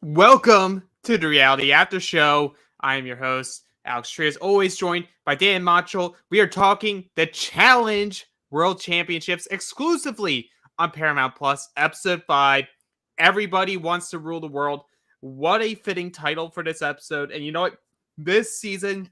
Welcome to the Reality After Show. I am your host, Alex Trias, always joined by Dan Montchal. We are talking the Challenge World Championships exclusively on Paramount Plus, Episode 5. Everybody wants to rule the world. What a fitting title for this episode. And you know what? This season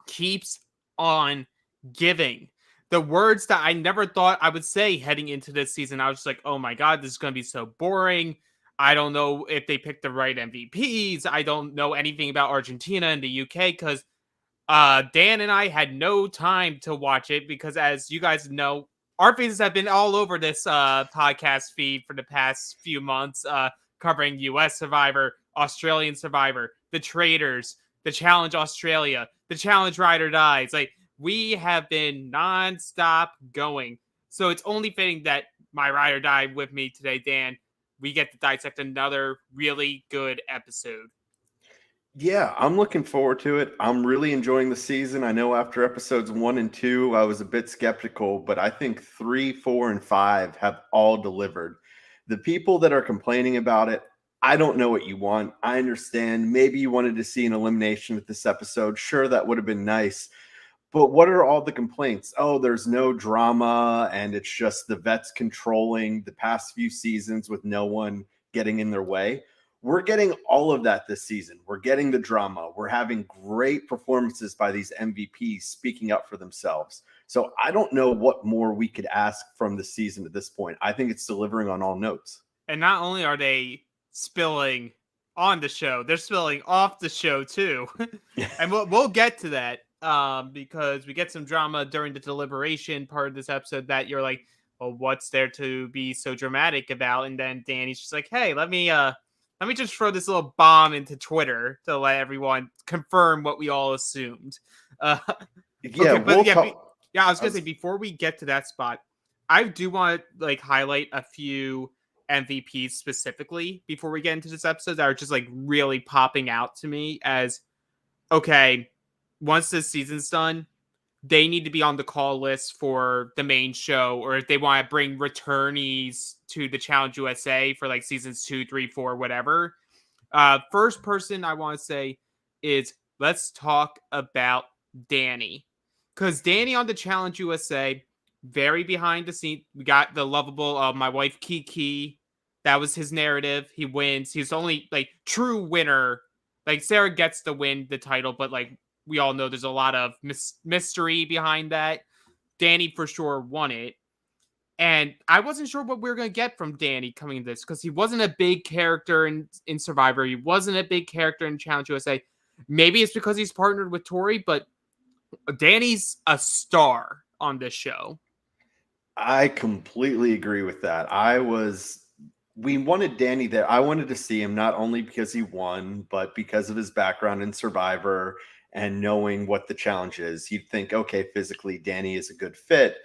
keeps on giving. The words that I never thought I would say heading into this season, I was just like, oh my God, this is going to be so boring. I don't know if they picked the right MVPs. I don't know anything about Argentina and the UK because Dan and I had no time to watch it because, as you guys know, our faces have been all over this podcast feed for the past few months, covering US Survivor, Australian Survivor, the Traders, the Challenge Australia, the Challenge Ride or Dies. Like, we have been nonstop going. So it's only fitting that my ride or die with me today, Dan, we get to dissect another really good episode. Yeah, I'm looking forward to it. I'm really enjoying the season. I know after episodes 1 and 2, I was a bit skeptical, but I think 3, 4, and 5 have all delivered. The people that are complaining about it, I don't know what you want. I understand. Maybe you wanted to see an elimination with this episode. Sure, that would have been nice. But what are all the complaints? Oh, there's no drama, and it's just the vets controlling the past few seasons with no one getting in their way. We're getting all of that this season. We're getting the drama. We're having great performances by these MVPs speaking up for themselves. So I don't know what more we could ask from the season at this point. I think it's delivering on all notes. And not only are they spilling on the show, they're spilling off the show too. And we'll get to that because we get some drama during the deliberation part of this episode that you're like, well, what's there to be so dramatic about? And then Danny's just like, hey, let me just throw this little bomb into Twitter to let everyone confirm what we all assumed. Yeah, okay, I was gonna say, before we get to that spot, I do want to highlight a few MVPs specifically before we get into this episode that are just really popping out to me as, okay, once this season's done, they need to be on the call list for the main show, or if they want to bring returnees to the Challenge USA for seasons 2, 3, 4, whatever. First person I want to say is, let's talk about Danny. Because Danny on the Challenge USA, very behind the scene. We got the lovable my wife Kiki. That was his narrative. He wins. He's the only true winner. Sarah gets to win the title, but we all know there's a lot of mystery behind that. Danny for sure won it. And I wasn't sure what we were going to get from Danny coming into this because he wasn't a big character in Survivor. He wasn't a big character in Challenge USA. Maybe it's because he's partnered with Tori, but Danny's a star on this show. I completely agree with that. We wanted Danny there. I wanted to see him not only because he won, but because of his background in Survivor and knowing what the challenge is. You'd think, okay, physically, Danny is a good fit,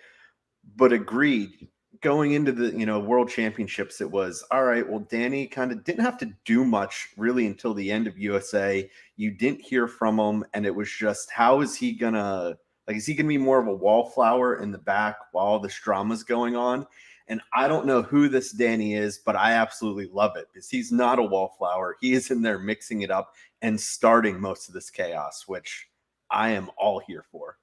but agreed. Going into the World Championships, it was all right. Well, Danny kind of didn't have to do much really until the end of USA. You didn't hear from him, and it was just, how is he gonna is he gonna be more of a wallflower in the back while this drama's going on? And I don't know who this Danny is, but I absolutely love it because he's not a wallflower. He is in there mixing it up and starting most of this chaos, which I am all here for.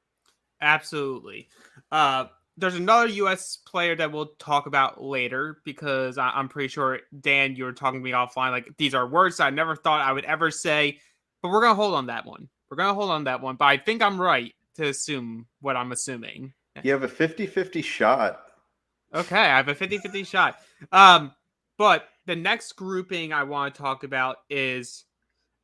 Absolutely. There's another U.S. player that we'll talk about later because I'm pretty sure, Dan, you were talking to me offline. These are words I never thought I would ever say, but we're going to hold on that one. But I think I'm right to assume what I'm assuming. You have a 50-50 shot. Okay, I have a 50-50 shot. But the next grouping I want to talk about is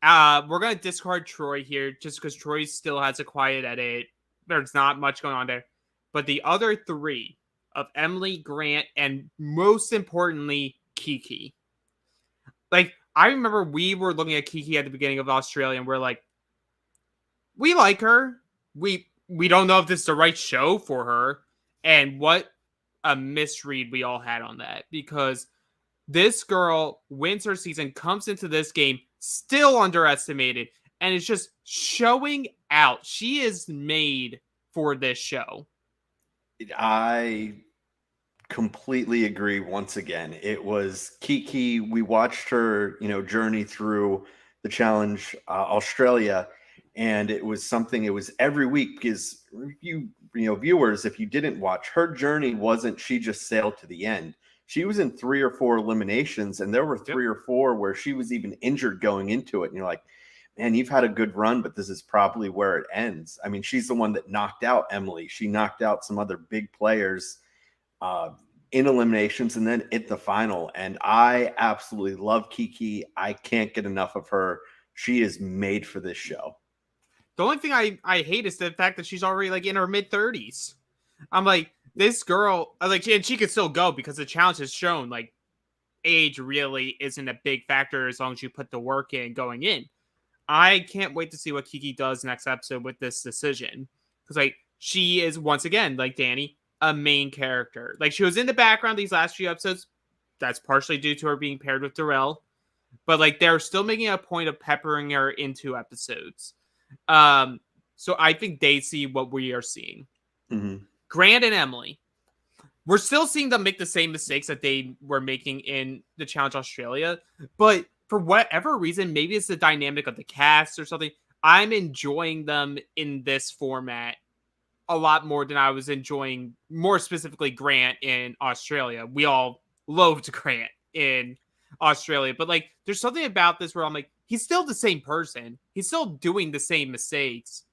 we're going to discard Troy here just because Troy still has a quiet edit. There's not much going on there. But the other three of Emily, Grant, and most importantly, Kiki. I remember we were looking at Kiki at the beginning of Australia and we're like, we like her. We don't know if this is the right show for her. And what a misread we all had on that, because this girl wins her season, comes into this game still underestimated, and is just showing out. She is made for this show. I completely agree once again. It was Kiki. We watched her, journey through the challenge Australia, and it was something. It was every week because viewers, if you didn't watch her journey, wasn't she just sailed to the end? She was in 3 or 4 eliminations, and there were 3 or 4 where she was even injured going into it. And you're like, man, you've had a good run, but this is probably where it ends. I mean, she's the one that knocked out Emily. She knocked out some other big players in eliminations and then at the final. And I absolutely love Kiki. I can't get enough of her. She is made for this show. The only thing I hate is the fact that she's already like in her mid-30s. I'm like, this girl, and she could still go because the challenge has shown like age really isn't a big factor as long as you put the work in going in. I can't wait to see what Kiki does next episode with this decision. Because like she is once again, like Danny, a main character. Like she was in the background these last few episodes. That's partially due to her being paired with Darrell. But like they're still making a point of peppering her into episodes. So I think they see what we are seeing. Mm-hmm. Grant and Emily. We're still seeing them make the same mistakes that they were making in the Challenge Australia. But for whatever reason, maybe it's the dynamic of the cast or something, I'm enjoying them in this format a lot more than I was enjoying, more specifically, Grant in Australia. We all loathed Grant in Australia. But like, there's something about this where I'm like, he's still the same person. He's still doing the same mistakes.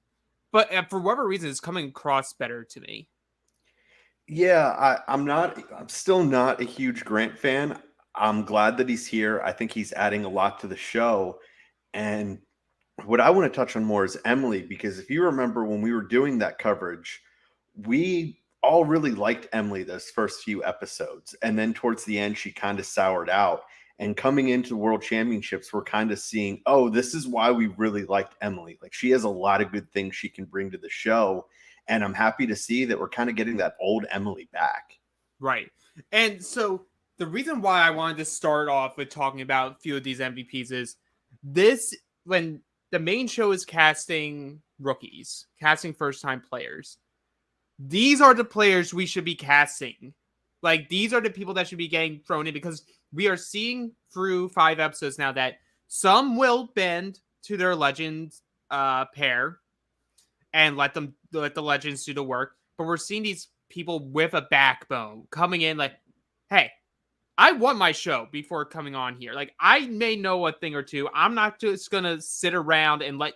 But for whatever reason, it's coming across better to me. Yeah, I'm still not a huge Grant fan. I'm glad that he's here. I think he's adding a lot to the show. And what I want to touch on more is Emily, because if you remember when we were doing that coverage, we all really liked Emily those first few episodes. And then towards the end, she kind of soured out. And coming into the World Championships, we're kind of seeing, oh, this is why we really liked Emily. Like she has a lot of good things she can bring to the show. And I'm happy to see that we're kind of getting that old Emily back. Right. And so the reason why I wanted to start off with talking about a few of these MVPs is this, when the main show is casting rookies, casting first-time players, these are the players we should be casting. Like, these are the people that should be getting thrown in, because we are seeing through 5 episodes now that some will bend to their Legends pair and let the Legends do the work. But we're seeing these people with a backbone coming in like, hey, I won my show before coming on here. Like, I may know a thing or two. I'm not just going to sit around and let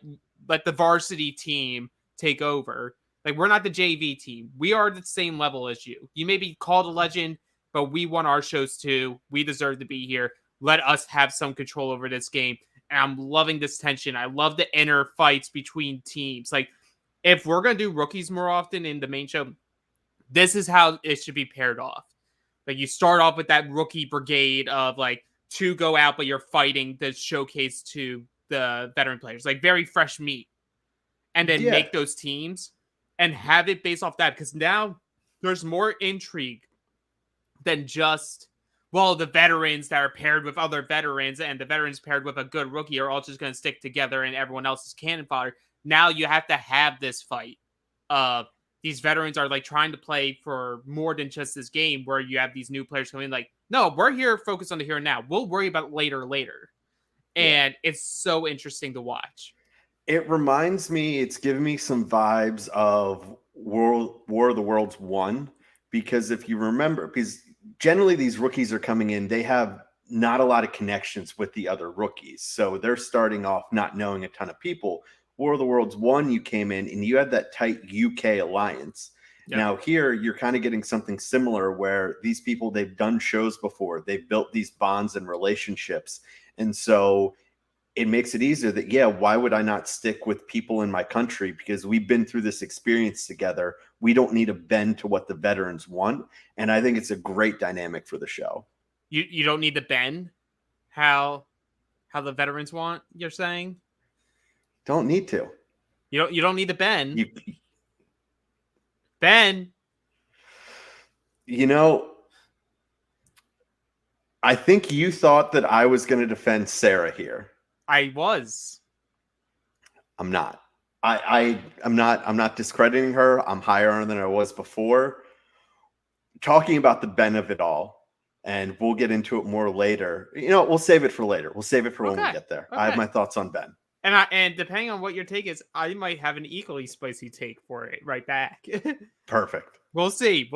the varsity team take over. Like, we're not the JV team. We are the same level as you. You may be called a legend, but we won our shows too. We deserve to be here. Let us have some control over this game. And I'm loving this tension. I love the inner fights between teams. Like, if we're going to do rookies more often in the main show, this is how it should be paired off. Like, you start off with that rookie brigade of like 2 go out, but you're fighting the showcase to the veteran players, like very fresh meat, and then make those teams and have it based off that. Because now there's more intrigue than just, well, the veterans that are paired with other veterans and the veterans paired with a good rookie are all just going to stick together and everyone else is cannon fodder. Now you have to have this fight of these veterans are like trying to play for more than just this game, where you have these new players coming in like, no, we're here focused on the here and now. We'll worry about it later. And it's so interesting to watch. It reminds me, it's giving me some vibes of War of the Worlds 1, because if you remember, because generally these rookies are coming in, they have not a lot of connections with the other rookies. So they're starting off not knowing a ton of people. War of the Worlds 1, you came in and you had that tight UK alliance. Yep. Now here, you're kind of getting something similar where these people, they've done shows before. They've built these bonds and relationships. And so it makes it easier that, yeah, why would I not stick with people in my country? Because we've been through this experience together. We don't need to bend to what the veterans want. And I think it's a great dynamic for the show. You don't need to bend how the veterans want, you're saying? Don't need to. You don't need to bend. Ben. You know, I think you thought that I was going to defend Sarah here. I was. I'm not. I'm not discrediting her. I'm higher on than I was before. talking about the Ben of it all, and we'll get into it more later. We'll save it for later. We'll save it for when we get there. I have my thoughts on Ben. And depending on what your take is, I might have an equally spicy take for it right back. Perfect. We'll see.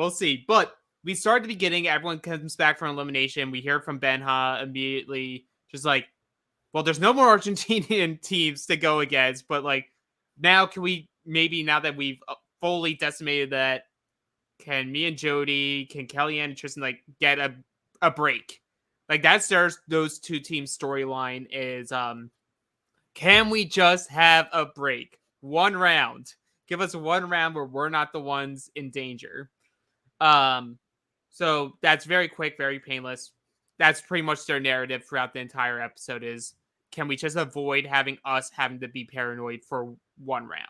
But we start at the beginning. Everyone comes back from elimination. We hear from Benha immediately, just like, well, there's no more Argentinian teams to go against, but like, now can we maybe, now that we've fully decimated that, can me and Jody, can Kellyanne and Tristan like get a break? Like that's those two teams' storyline is can we just have a break? One round. Give us one round where we're not the ones in danger. So that's very quick, very painless. That's pretty much their narrative throughout the entire episode is, can we just avoid having to be paranoid for one round?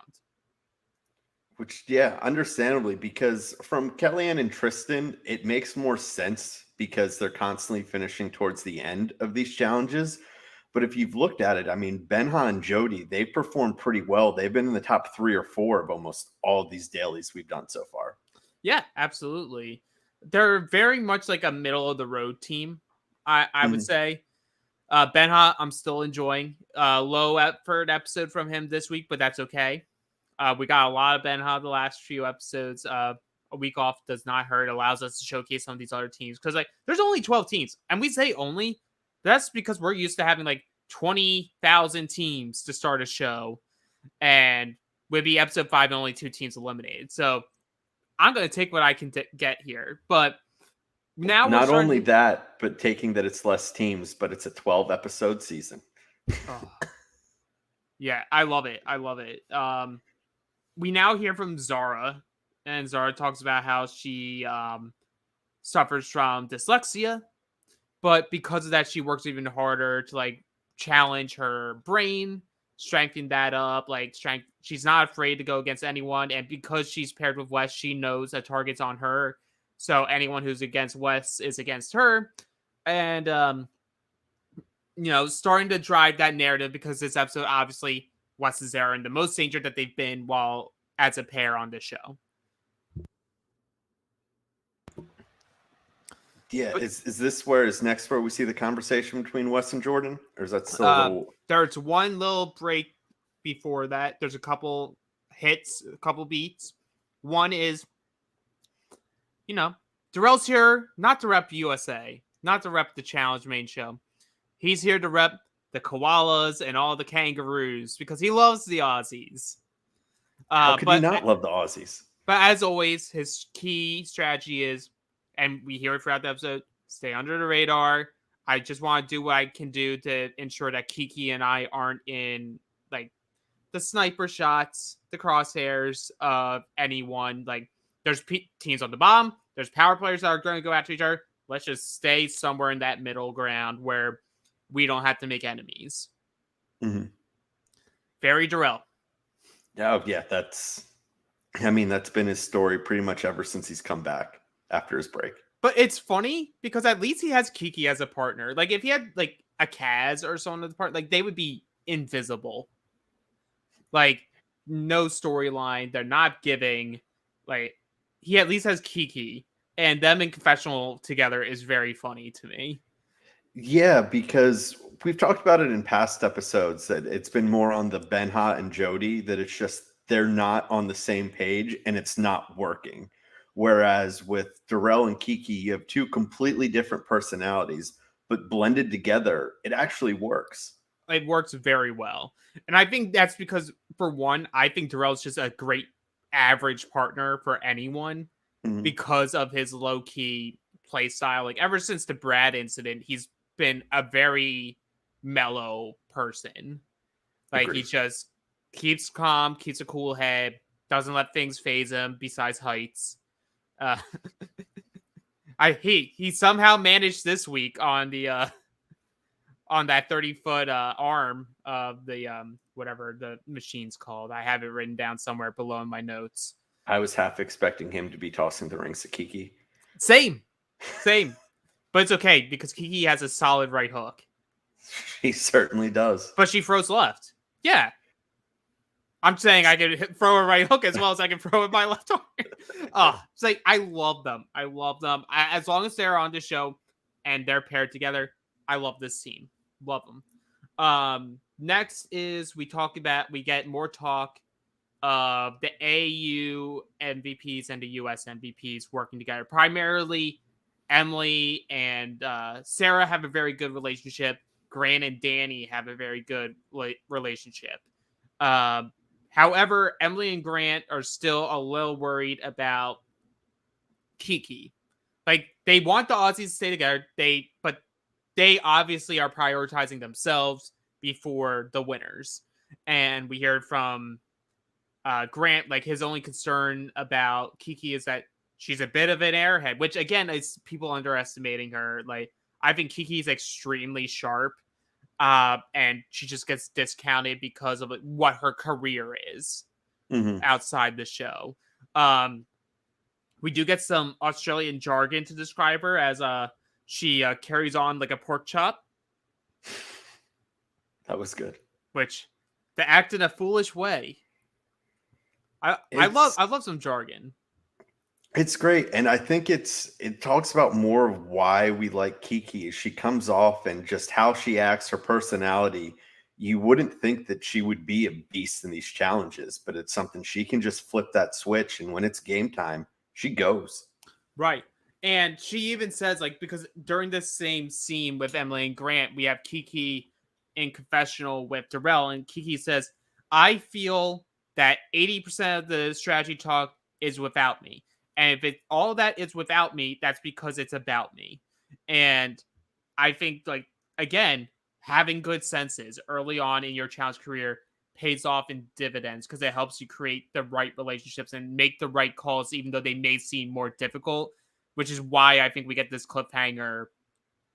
Which, yeah, understandably, because from Kellyanne and Tristan, it makes more sense because they're constantly finishing towards the end of these challenges. But if you've looked at it, I mean, Benha and Jody, they've performed pretty well. They've been in the top 3 or 4 of almost all of these dailies we've done so far. Yeah, absolutely. They're very much like a middle of the road team, I would say. Benha, I'm still enjoying. Low effort episode from him this week, but that's okay. We got a lot of Benha the last few episodes. A week off does not hurt. Allows us to showcase some of these other teams. Because like there's only 12 teams. And we say only. That's because we're used to having like 20,000 teams to start a show. And would be episode 5 and only 2 teams eliminated. So I'm going to take what I can get here. But now not only that, but taking that it's less teams, but it's a 12 episode season. Oh. Yeah, I love it. We now hear from Zara, and Zara talks about how she suffers from dyslexia, but because of that, she works even harder to like challenge her brain, strengthen that up. She's not afraid to go against anyone, and because she's paired with Wes, she knows that target's on her. So anyone who's against Wes is against her, and starting to drive that narrative because this episode obviously Wes is there in the most danger that they've been while as a pair on this show. Yeah, but is this where we see the conversation between Wes and Jordan, or is that still a little? There's one little break before that. There's a couple hits, a couple beats. One is, Darrell's here not to rep USA, not to rep the Challenge main show. He's here to rep the koalas and all the kangaroos because he loves the Aussies. How could he not love the Aussies? But as always, his key strategy is, and we hear it throughout the episode, stay under the radar. I just want to do what I can do to ensure that Kiki and I aren't in like the sniper shots, the crosshairs of anyone. Like there's teams on the bottom, there's power players that are going to go after each other. Let's just stay somewhere in that middle ground where we don't have to make enemies. Mm-hmm. Very Darrell. Oh, yeah, that's been his story pretty much ever since he's come back after his break. But it's funny because at least he has Kiki as a partner. Like if he had like a Kaz or someone as a partner, like they would be invisible. Like no storyline. They're not giving. Like he at least has Kiki, and them in confessional together is very funny to me. Yeah, because we've talked about it in past episodes that it's been more on the Benha and Jody that it's just they're not on the same page and it's not working. Whereas with Darrell and Kiki, you have 2 completely different personalities, but blended together, it actually works. It works very well. And I think that's because, for one, I think Darrell's just a great average partner for anyone because of his low-key play style. Like ever since the Brad incident, he's been a very mellow person. Like Agreed. He just keeps calm, keeps a cool head, doesn't let things phase him besides heights. He somehow managed this week on the on that 30-foot arm of the whatever the machine's called. I have it written down somewhere below in my notes. I was half expecting him to be tossing the rings to Kiki. Same. But it's okay because Kiki has a solid right hook. He certainly does. But she throws left. Yeah. I'm saying I can throw a right hook as well as I can throw with my left arm. It's like I love them. As long as they're on the show and they're paired together, I love this team. Love them. Next is we get more talk of the AU MVPs and the US MVPs working together. Primarily, Emily and Sarah have a very good relationship. Grant and Danny have a very good relationship. However, Emily and Grant are still a little worried about Kiki. Like, they want the Aussies to stay together, but they obviously are prioritizing themselves before the winners. And we heard from Grant, like, his only concern about Kiki is that she's a bit of an airhead, which again is people underestimating her. Like, I think Kiki's extremely sharp, and she just gets discounted because of what her career is outside the show. We do get some Australian jargon to describe her as she carries on like a pork chop. That was good. Which, to act in a foolish way. I love some jargon. It's great, and I think it talks about more of why we like Kiki. She comes off and just how she acts, her personality. You wouldn't think that she would be a beast in these challenges, but it's something she can just flip that switch, and when it's game time, she goes. Right. And she even says, like, because during this same scene with Emily and Grant, we have Kiki in confessional with Darrell, and Kiki says, I feel that 80% of the strategy talk is without me. And if all that is without me, that's because it's about me. And I think, like, again, having good senses early on in your challenge career pays off in dividends because it helps you create the right relationships and make the right calls, even though they may seem more difficult, which is why I think we get this cliffhanger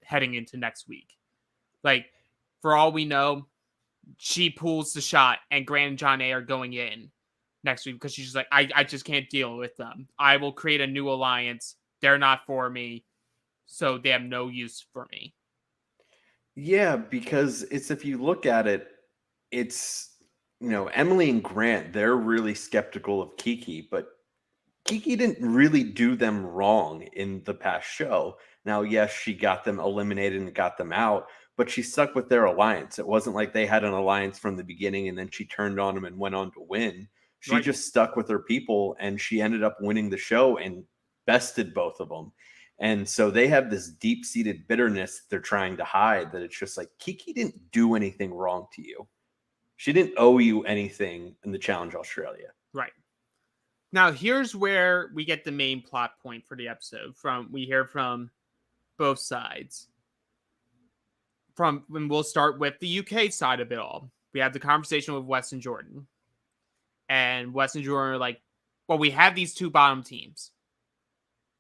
heading into next week. Like, for all we know, she pulls the shot and Grant and John A are going in next week because she's just like, I just can't deal with them. I will create a new alliance. They're not for me, so they have no use for me. Yeah, because if you look at it, it's, Emily and Grant, they're really skeptical of Kiki, but Kiki didn't really do them wrong in the past show. Now, yes, she got them eliminated and got them out, but she stuck with their alliance. It wasn't like they had an alliance from the beginning and then she turned on them and went on to win. She just stuck with her people and she ended up winning the show and bested both of them. And so they have this deep-seated bitterness that they're trying to hide, that it's just like, Kiki didn't do anything wrong to you. She didn't owe you anything in the Challenge Australia. Right. Now, here's where we get the main plot point for the episode. We hear from both sides. And we'll start with the UK side of it all. We have the conversation with Wes and Jordan. And Wes and Jordan are like, well, we have these two bottom teams.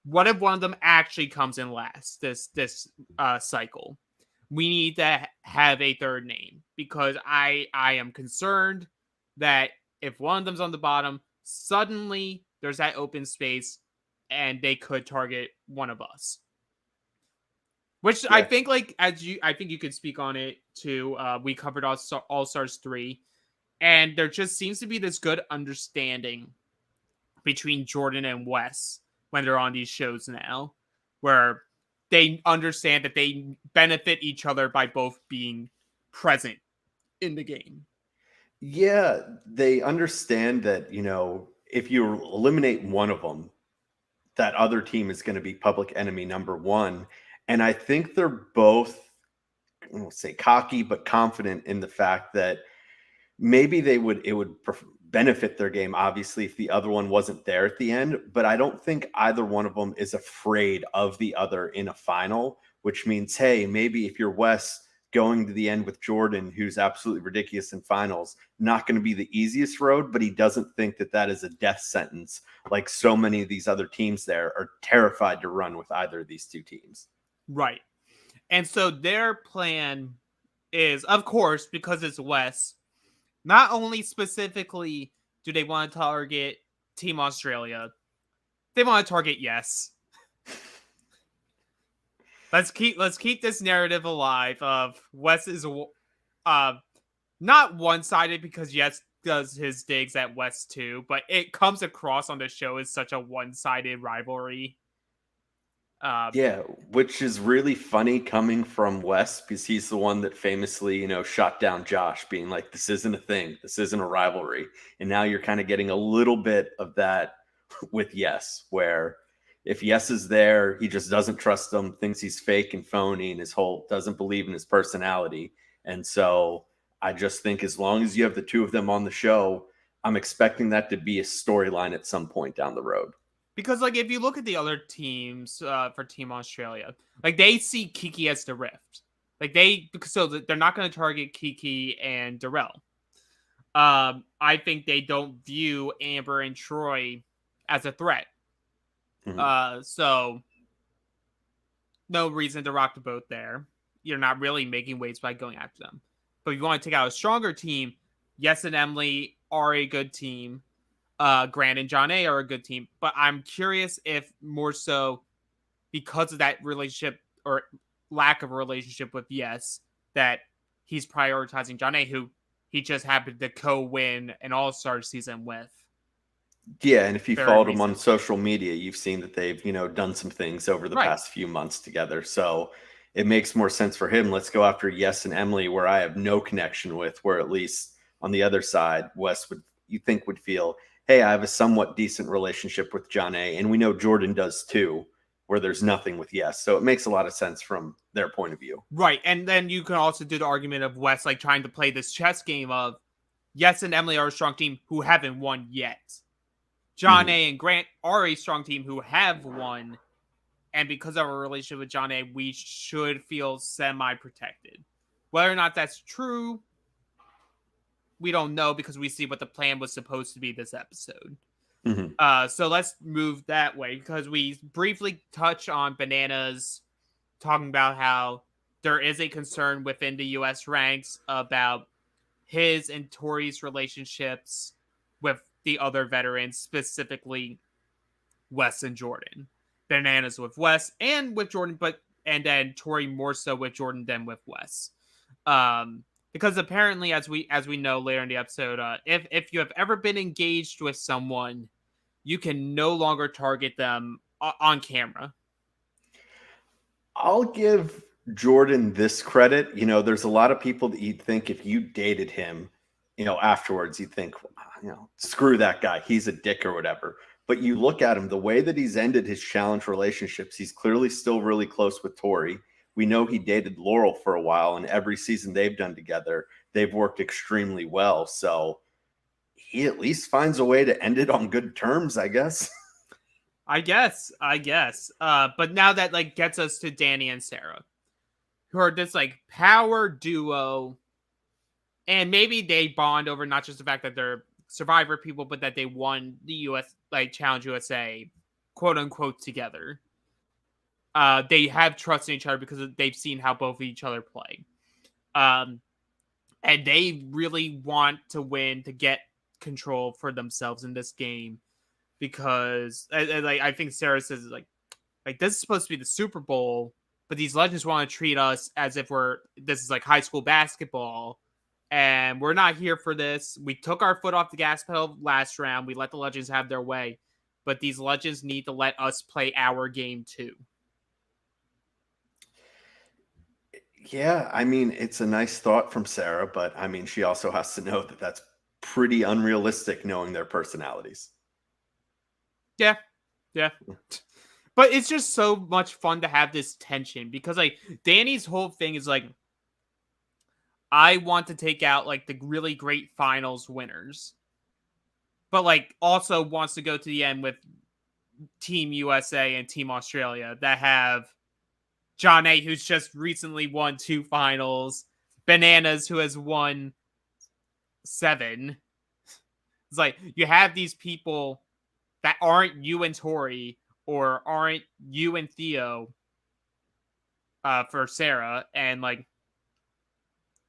What if one of them actually comes in last this cycle? We need to have a third name because I am concerned that if one of them's on the bottom, suddenly there's that open space and they could target one of us. Which I think, like, I think you could speak on it too. We covered All Stars 3, and there just seems to be this good understanding between Jordan and Wes when they're on these shows now, where they understand that they benefit each other by both being present in the game. Yeah, they understand that, if you eliminate one of them, that other team is going to be public enemy number one. And I think they're both, I won't say cocky, but confident in the fact that maybe it would benefit their game, obviously, if the other one wasn't there at the end. But I don't think either one of them is afraid of the other in a final, which means, hey, maybe if you're Wes going to the end with Jordan, who's absolutely ridiculous in finals, not going to be the easiest road, but he doesn't think that is a death sentence like so many of these other teams there are terrified to run with either of these two teams. Right. And so their plan is, of course, because it's Wes, not only specifically do they want to target Team Australia, they want to target Yes. Let's keep this narrative alive of Wes is not one-sided because Yes does his digs at Wes too, but it comes across on the show as such a one-sided rivalry. Yeah, which is really funny coming from Wes because he's the one that famously, shot down Josh, being like, "This isn't a thing. This isn't a rivalry." And now you're kind of getting a little bit of that with Yes, where if Yes is there, he just doesn't trust him, thinks he's fake and phony, and his whole doesn't believe in his personality. And so I just think as long as you have the two of them on the show, I'm expecting that to be a storyline at some point down the road. Because, like, if you look at the other teams for Team Australia, like, they see Kiki as the Rift. Like, they're not going to target Kiki and Darrell. I think they don't view Amber and Troy as a threat. Mhm. So, no reason to rock the boat there. You're not really making waves by going after them. But if you want to take out a stronger team, Yes and Emily are a good team. Grant and John A are a good team, but I'm curious if more so because of that relationship or lack of a relationship with Yes, that he's prioritizing John A, who he just happened to co-win an All-Star season with. Yeah, and if you Very followed them on recently. social media, you've seen that they've, done some things over the Right. past few months together. So it makes more sense for him. Let's go after Yes and Emily, where I have no connection with, where at least on the other side, Wes would feel, hey, I have a somewhat decent relationship with John A. And we know Jordan does too, where there's nothing with Yes. So it makes a lot of sense from their point of view. Right. And then you can also do the argument of Wes like trying to play this chess game of Yes and Emily are a strong team who haven't won yet. John Mhm. A and Grant are a strong team who have won. And because of our relationship with John A, we should feel semi-protected. Whether or not that's true, we don't know because we see what the plan was supposed to be this episode. Mhm. So let's move that way because we briefly touch on Bananas talking about how there is a concern within the U.S. ranks about his and Tori's relationships with the other veterans, specifically Wes and Jordan. Bananas with Wes and with Jordan, and then Tori more so with Jordan than with Wes. Because apparently, as we know later in the episode, if you have ever been engaged with someone, you can no longer target them on camera. I'll give Jordan this credit. There's a lot of people that you'd think if you dated him, afterwards, you'd think, screw that guy. He's a dick or whatever. But you look at him, the way that he's ended his challenge relationships, he's clearly still really close with Tori. We know he dated Laurel for a while, and every season they've done together, they've worked extremely well. So he at least finds a way to end it on good terms, I guess. I guess. But now that like gets us to Danny and Sarah, who are this like power duo, and maybe they bond over not just the fact that they're Survivor people, but that they won the US like Challenge USA, quote unquote, together. They have trust in each other because they've seen how both of each other play. Um, and they really want to win to get control for themselves in this game because like I think Sarah says like this is supposed to be the Super Bowl, but these legends want to treat us as if this is like high school basketball, and we're not here for this. We took our foot off the gas pedal last round. We let the legends have their way, but these legends need to let us play our game too. Yeah, I mean, it's a nice thought from Sarah, but I mean, she also has to know that that's pretty unrealistic knowing their personalities. Yeah, yeah. But it's just so much fun to have this tension because like Danny's whole thing is like I want to take out like the really great finals winners. But like also wants to go to the end with Team USA and Team Australia that have John A, who's just recently won 2 finals, Bananas, who has won 7. It's like you have these people that aren't you and Tori or aren't you and Theo for Sarah, and like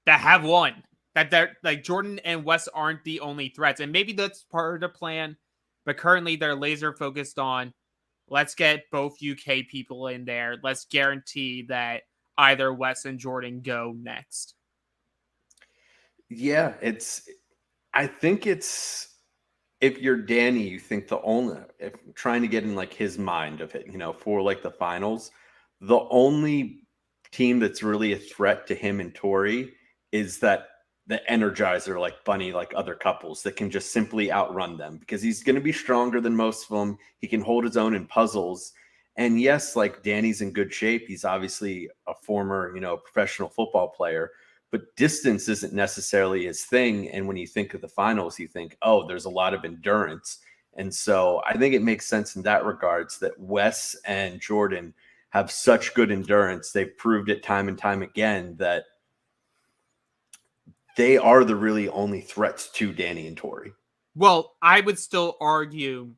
that have won. That they're like Jordan and Wes aren't the only threats, and maybe that's part of the plan. But currently, they're laser focused on let's get both UK people in there. Let's guarantee that either Wes and Jordan go next. Yeah, I think it's, if you're Danny, you think the only, if trying to get in like his mind of it, for like the finals, the only team that's really a threat to him and Tori is that the Energizer, like Bunny, like other couples that can just simply outrun them because he's going to be stronger than most of them. He can hold his own in puzzles. And yes, like Danny's in good shape. He's obviously a former, professional football player, but distance isn't necessarily his thing. And when you think of the finals, you think, oh, there's a lot of endurance. And so I think it makes sense in that regards that Wes and Jordan have such good endurance. They've proved it time and time again that they are the really only threats to Danny and Tori. Well, I would still argue,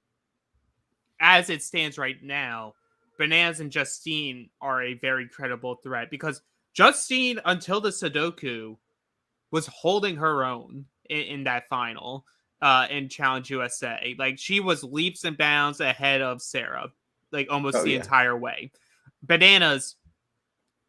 as it stands right now, Bananas and Justine are a very credible threat because Justine, until the Sudoku, was holding her own in that final in Challenge USA. Like, she was leaps and bounds ahead of Sarah, like almost the entire way. Bananas,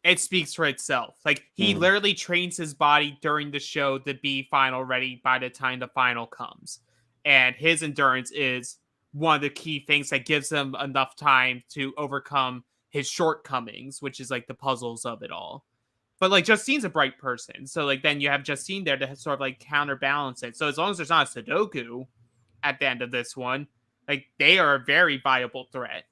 it speaks for itself. Like, he literally trains his body during the show to be final ready by the time the final comes. And his endurance is one of the key things that gives him enough time to overcome his shortcomings, which is like the puzzles of it all. But like Justine's a bright person. So like then you have Justine there to sort of like counterbalance it. So as long as there's not a Sudoku at the end of this one, like they are a very viable threat.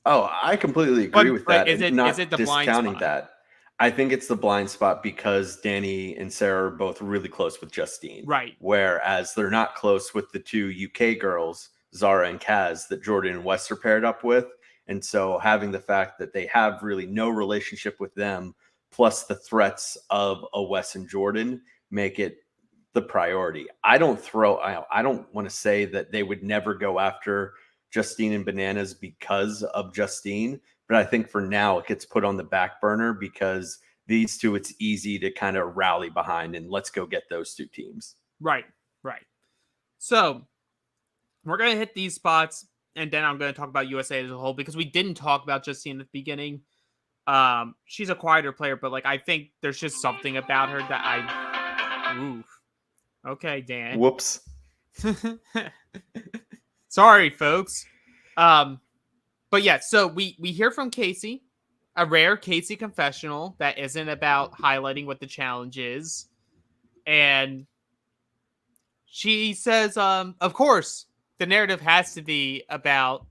Oh, I completely agree with that. Is it the discounting blind spot? that? I think it's the blind spot because Danny and Sarah are both really close with Justine. Right. Whereas they're not close with the two UK girls, Zara and Kaz, that Jordan and Wes are paired up with. And so having the fact that they have really no relationship with them, plus the threats of a Wes and Jordan, make it the priority. I don't want to say that they would never go after Justine and Bananas because of Justine, but I think for now it gets put on the back burner because these two, it's easy to kind of rally behind and let's go get those two teams. Right. So we're going to hit these spots and then I'm going to talk about USA as a whole because we didn't talk about Justine at the beginning. She's a quieter player, but like I think there's just something about her that oof. Okay, Dan. Whoops. Sorry, folks. But yeah, so we hear from Casey, a rare Casey confessional that isn't about highlighting what the challenge is. And she says, of course, the narrative has to be about,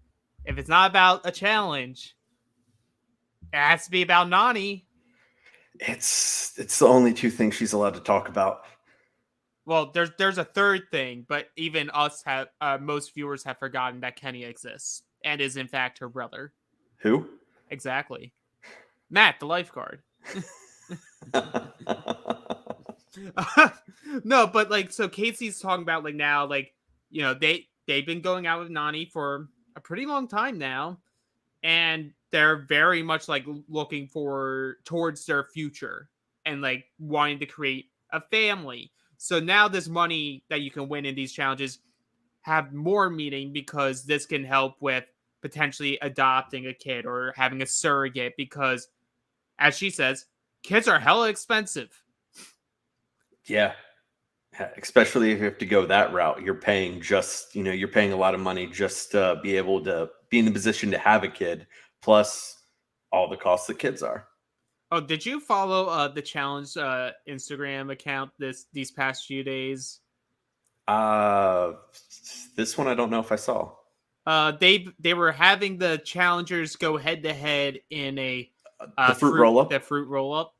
if it's not about a challenge, it has to be about Nani. It's the only two things she's allowed to talk about. Well, there's a third thing, but even us have most viewers have forgotten that Kenny exists and is in fact her brother. Who? Exactly. Matt, the lifeguard. No, but like, so Casey's talking about like now, like, they've been going out with Nani for a pretty long time now, and they're very much like looking towards their future and like wanting to create a family. So now this money that you can win in these challenges have more meaning because this can help with potentially adopting a kid or having a surrogate because, as she says, kids are hella expensive. Yeah. Especially if you have to go that route. You're paying you're paying a lot of money just to be able to be in the position to have a kid, plus all the costs that kids are. Oh, did you follow the challenge Instagram account these past few days? This one I don't know if I saw. They were having the challengers go head to head in a the fruit roll up. The fruit roll up.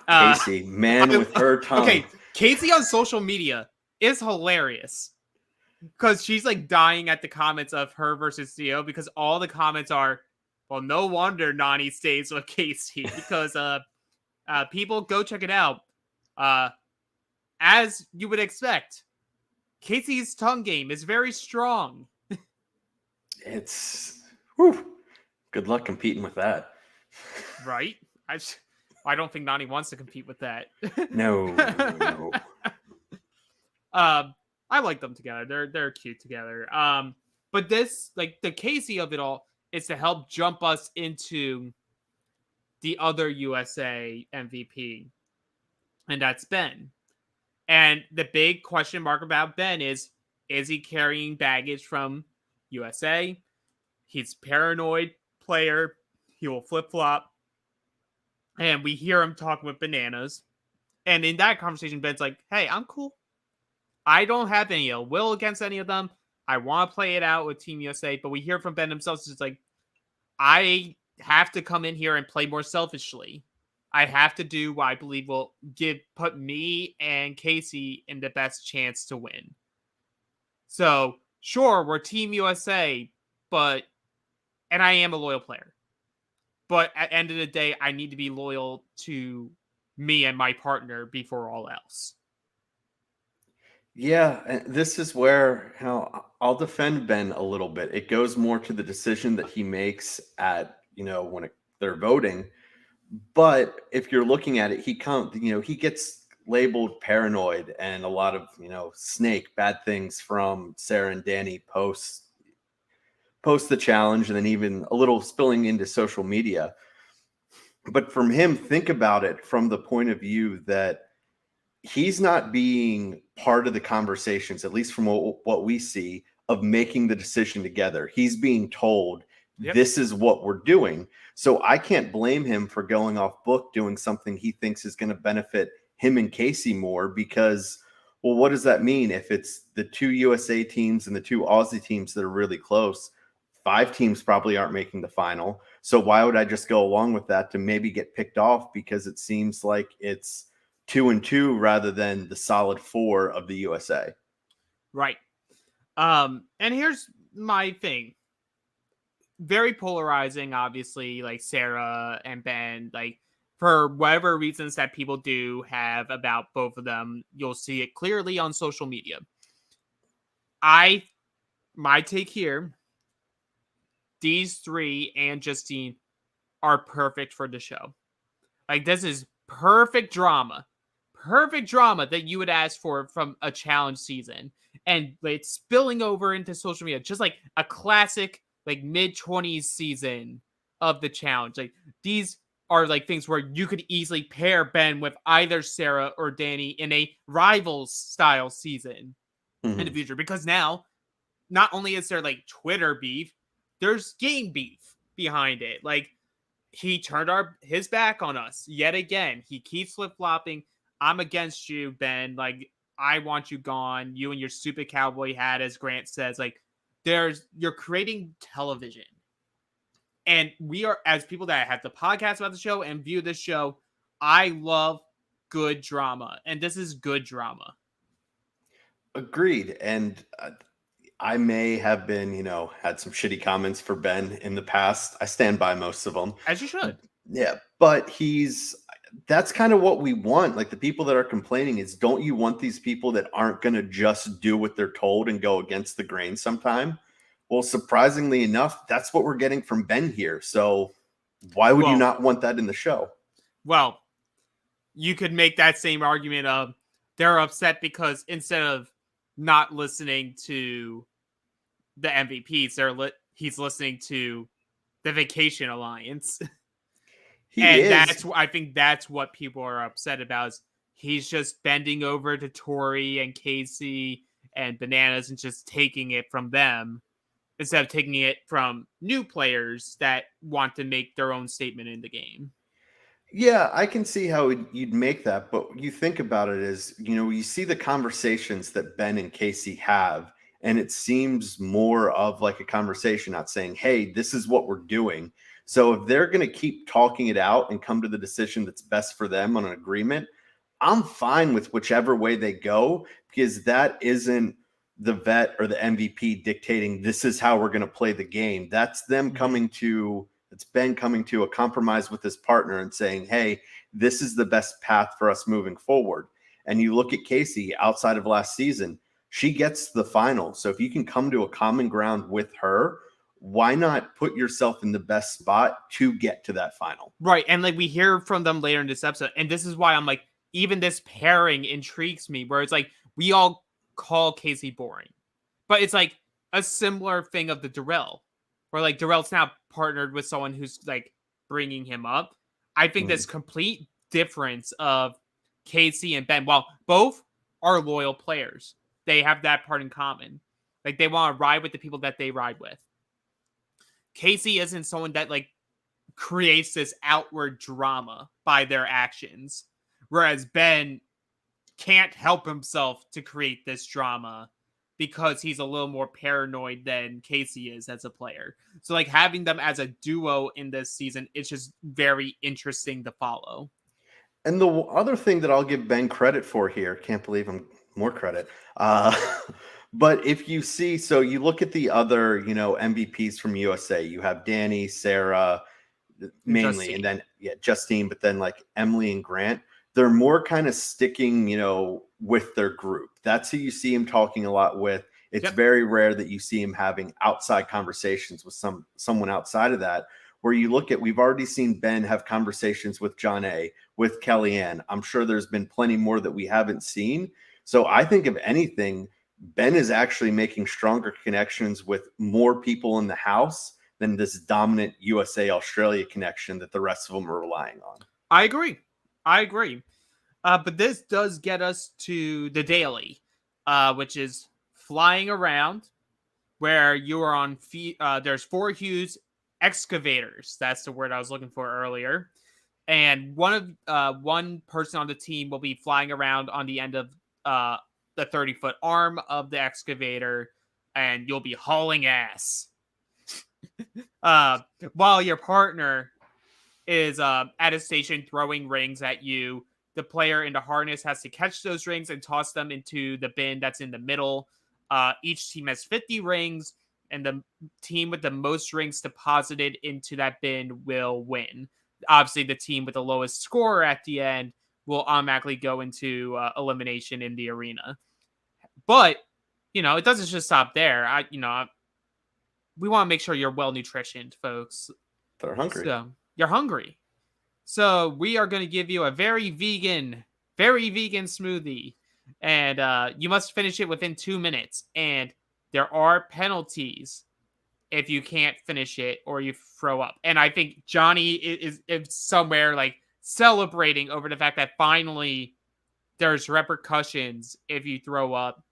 Casey, man with her tongue. Okay, Casey on social media is hilarious because she's like dying at the comments of her versus Theo because all the comments are, well, no wonder Nani stays with Casey because people go check it out. As you would expect, Casey's tongue game is very strong. It's good luck competing with that. Right? I don't think Nani wants to compete with that. No. I like them together. They're cute together. But this, like, the Casey of it all is to help jump us into the other USA MVP, and that's Ben. And the big question mark about Ben is he carrying baggage from USA? He's paranoid player. He will flip-flop. And we hear him talking with Bananas. And in that conversation, Ben's like, hey, I'm cool. I don't have any ill will against any of them. I want to play it out with Team USA. But we hear from Ben himself, it's just like, I have to come in here and play more selfishly. I have to do what I believe will put me and Casey in the best chance to win. So, sure, we're Team USA, and I am a loyal player. But at the end of the day, I need to be loyal to me and my partner before all else. Yeah, and this is where I'll defend Ben a little bit. It goes more to the decision that he makes at, when they're voting. But if you're looking at it, he gets labeled paranoid and a lot of, snake bad things from Sarah and Danny post the challenge, and then even a little spilling into social media. But from him, think about it from the point of view that he's not being part of the conversations, at least from what we see, of making the decision together. He's being told, this is what we're doing. So I can't blame him for going off book, doing something he thinks is going to benefit him and Casey more, because, well, what does that mean? If it's the 2 USA teams and the 2 Aussie teams that are really close, 5 teams probably aren't making the final. So why would I just go along with that to maybe get picked off because it seems like it's 2 and 2 rather than the solid 4 of the USA? Right. And here's my thing. Very polarizing, obviously, like Sarah and Ben, like for whatever reasons that people do have about both of them, you'll see it clearly on social media. My take here, these 3 and Justine are perfect for the show. Like, this is perfect drama that you would ask for from a challenge season, and it's spilling over into social media, just like a classic like mid-20s season of the challenge. Like, these are like things where you could easily pair Ben with either Sarah or Danny in a rivals style season in the future, because now not only is there like Twitter beef, there's game beef behind it. Like, he turned his back on us yet again. He keeps flip-flopping. I'm against you, Ben. Like, I want you gone. You and your stupid cowboy hat, as Grant says. Like, you're creating television. And we are, as people that have the podcast about the show and view this show, I love good drama. And this is good drama. Agreed. And I may have been, had some shitty comments for Ben in the past. I stand by most of them. As you should. Yeah, but that's kind of what we want. Like, the people that are complaining is, don't you want these people that aren't going to just do what they're told and go against the grain sometime? Well, surprisingly enough, that's what we're getting from Ben here. So why would you not want that in the show? Well, you could make that same argument of they're upset because instead of not listening to the MVPs, he's listening to the Vacation Alliance. I think that's what people are upset about, is he's just bending over to Tori and Casey and Bananas and just taking it from them instead of taking it from new players that want to make their own statement in the game. Yeah, I can see how you'd make that, but you think about it as, you see the conversations that Ben and Casey have, and it seems more of like a conversation, not saying, hey, this is what we're doing. So if they're going to keep talking it out and come to the decision that's best for them on an agreement, I'm fine with whichever way they go, because that isn't the vet or the MVP dictating this is how we're going to play the game. That's them it's Ben coming to a compromise with his partner and saying, hey, this is the best path for us moving forward. And you look at Casey outside of last season, she gets the final. So if you can come to a common ground with her, why not put yourself in the best spot to get to that final? Right. And like, we hear from them later in this episode, and this is why I'm like, even this pairing intrigues me, where it's like, we all call Casey boring, but it's like a similar thing of the Darrell, where like Darrell's now partnered with someone who's like bringing him up. I think this complete difference of Casey and Ben, while both are loyal players. They have that part in common. Like, they want to ride with the people that they ride with. Casey isn't someone that, like, creates this outward drama by their actions, whereas Ben can't help himself to create this drama because he's a little more paranoid than Casey is as a player. So, like, having them as a duo in this season, it's just very interesting to follow. And the other thing that I'll give Ben credit for here, can't believe I'm more credit. But if you see, so you look at the other, MVPs from USA, you have Danny, Sarah, mainly, Justine. and then Justine, but then like Emily and Grant, they're more kind of sticking, with their group. That's who you see him talking a lot with. It's very rare that you see him having outside conversations with someone outside of that. Where you look at, we've already seen Ben have conversations with John A, with Kellyanne. I'm sure there's been plenty more that we haven't seen. So I think if anything, Ben is actually making stronger connections with more people in the house than this dominant USA-Australia connection that the rest of them are relying on. I agree. But this does get us to the daily, which is flying around, where you are on there's 4 huge excavators. That's the word I was looking for earlier. And one person on the team will be flying around on the end of the 30-foot arm of the excavator, and you'll be hauling ass. While your partner is at a station throwing rings at you. The player in the harness has to catch those rings and toss them into the bin that's in the middle. Each team has 50 rings, and the team with the most rings deposited into that bin will win. Obviously, the team with the lowest score at the end will automatically go into elimination in the arena. But, it doesn't just stop there. We want to make sure you're well nutritioned, folks. They're hungry. So, you're hungry. So we are going to give you a very vegan smoothie, and you must finish it within 2 minutes. And there are penalties if you can't finish it or you throw up. And I think Johnny is somewhere like celebrating over the fact that finally there's repercussions if you throw up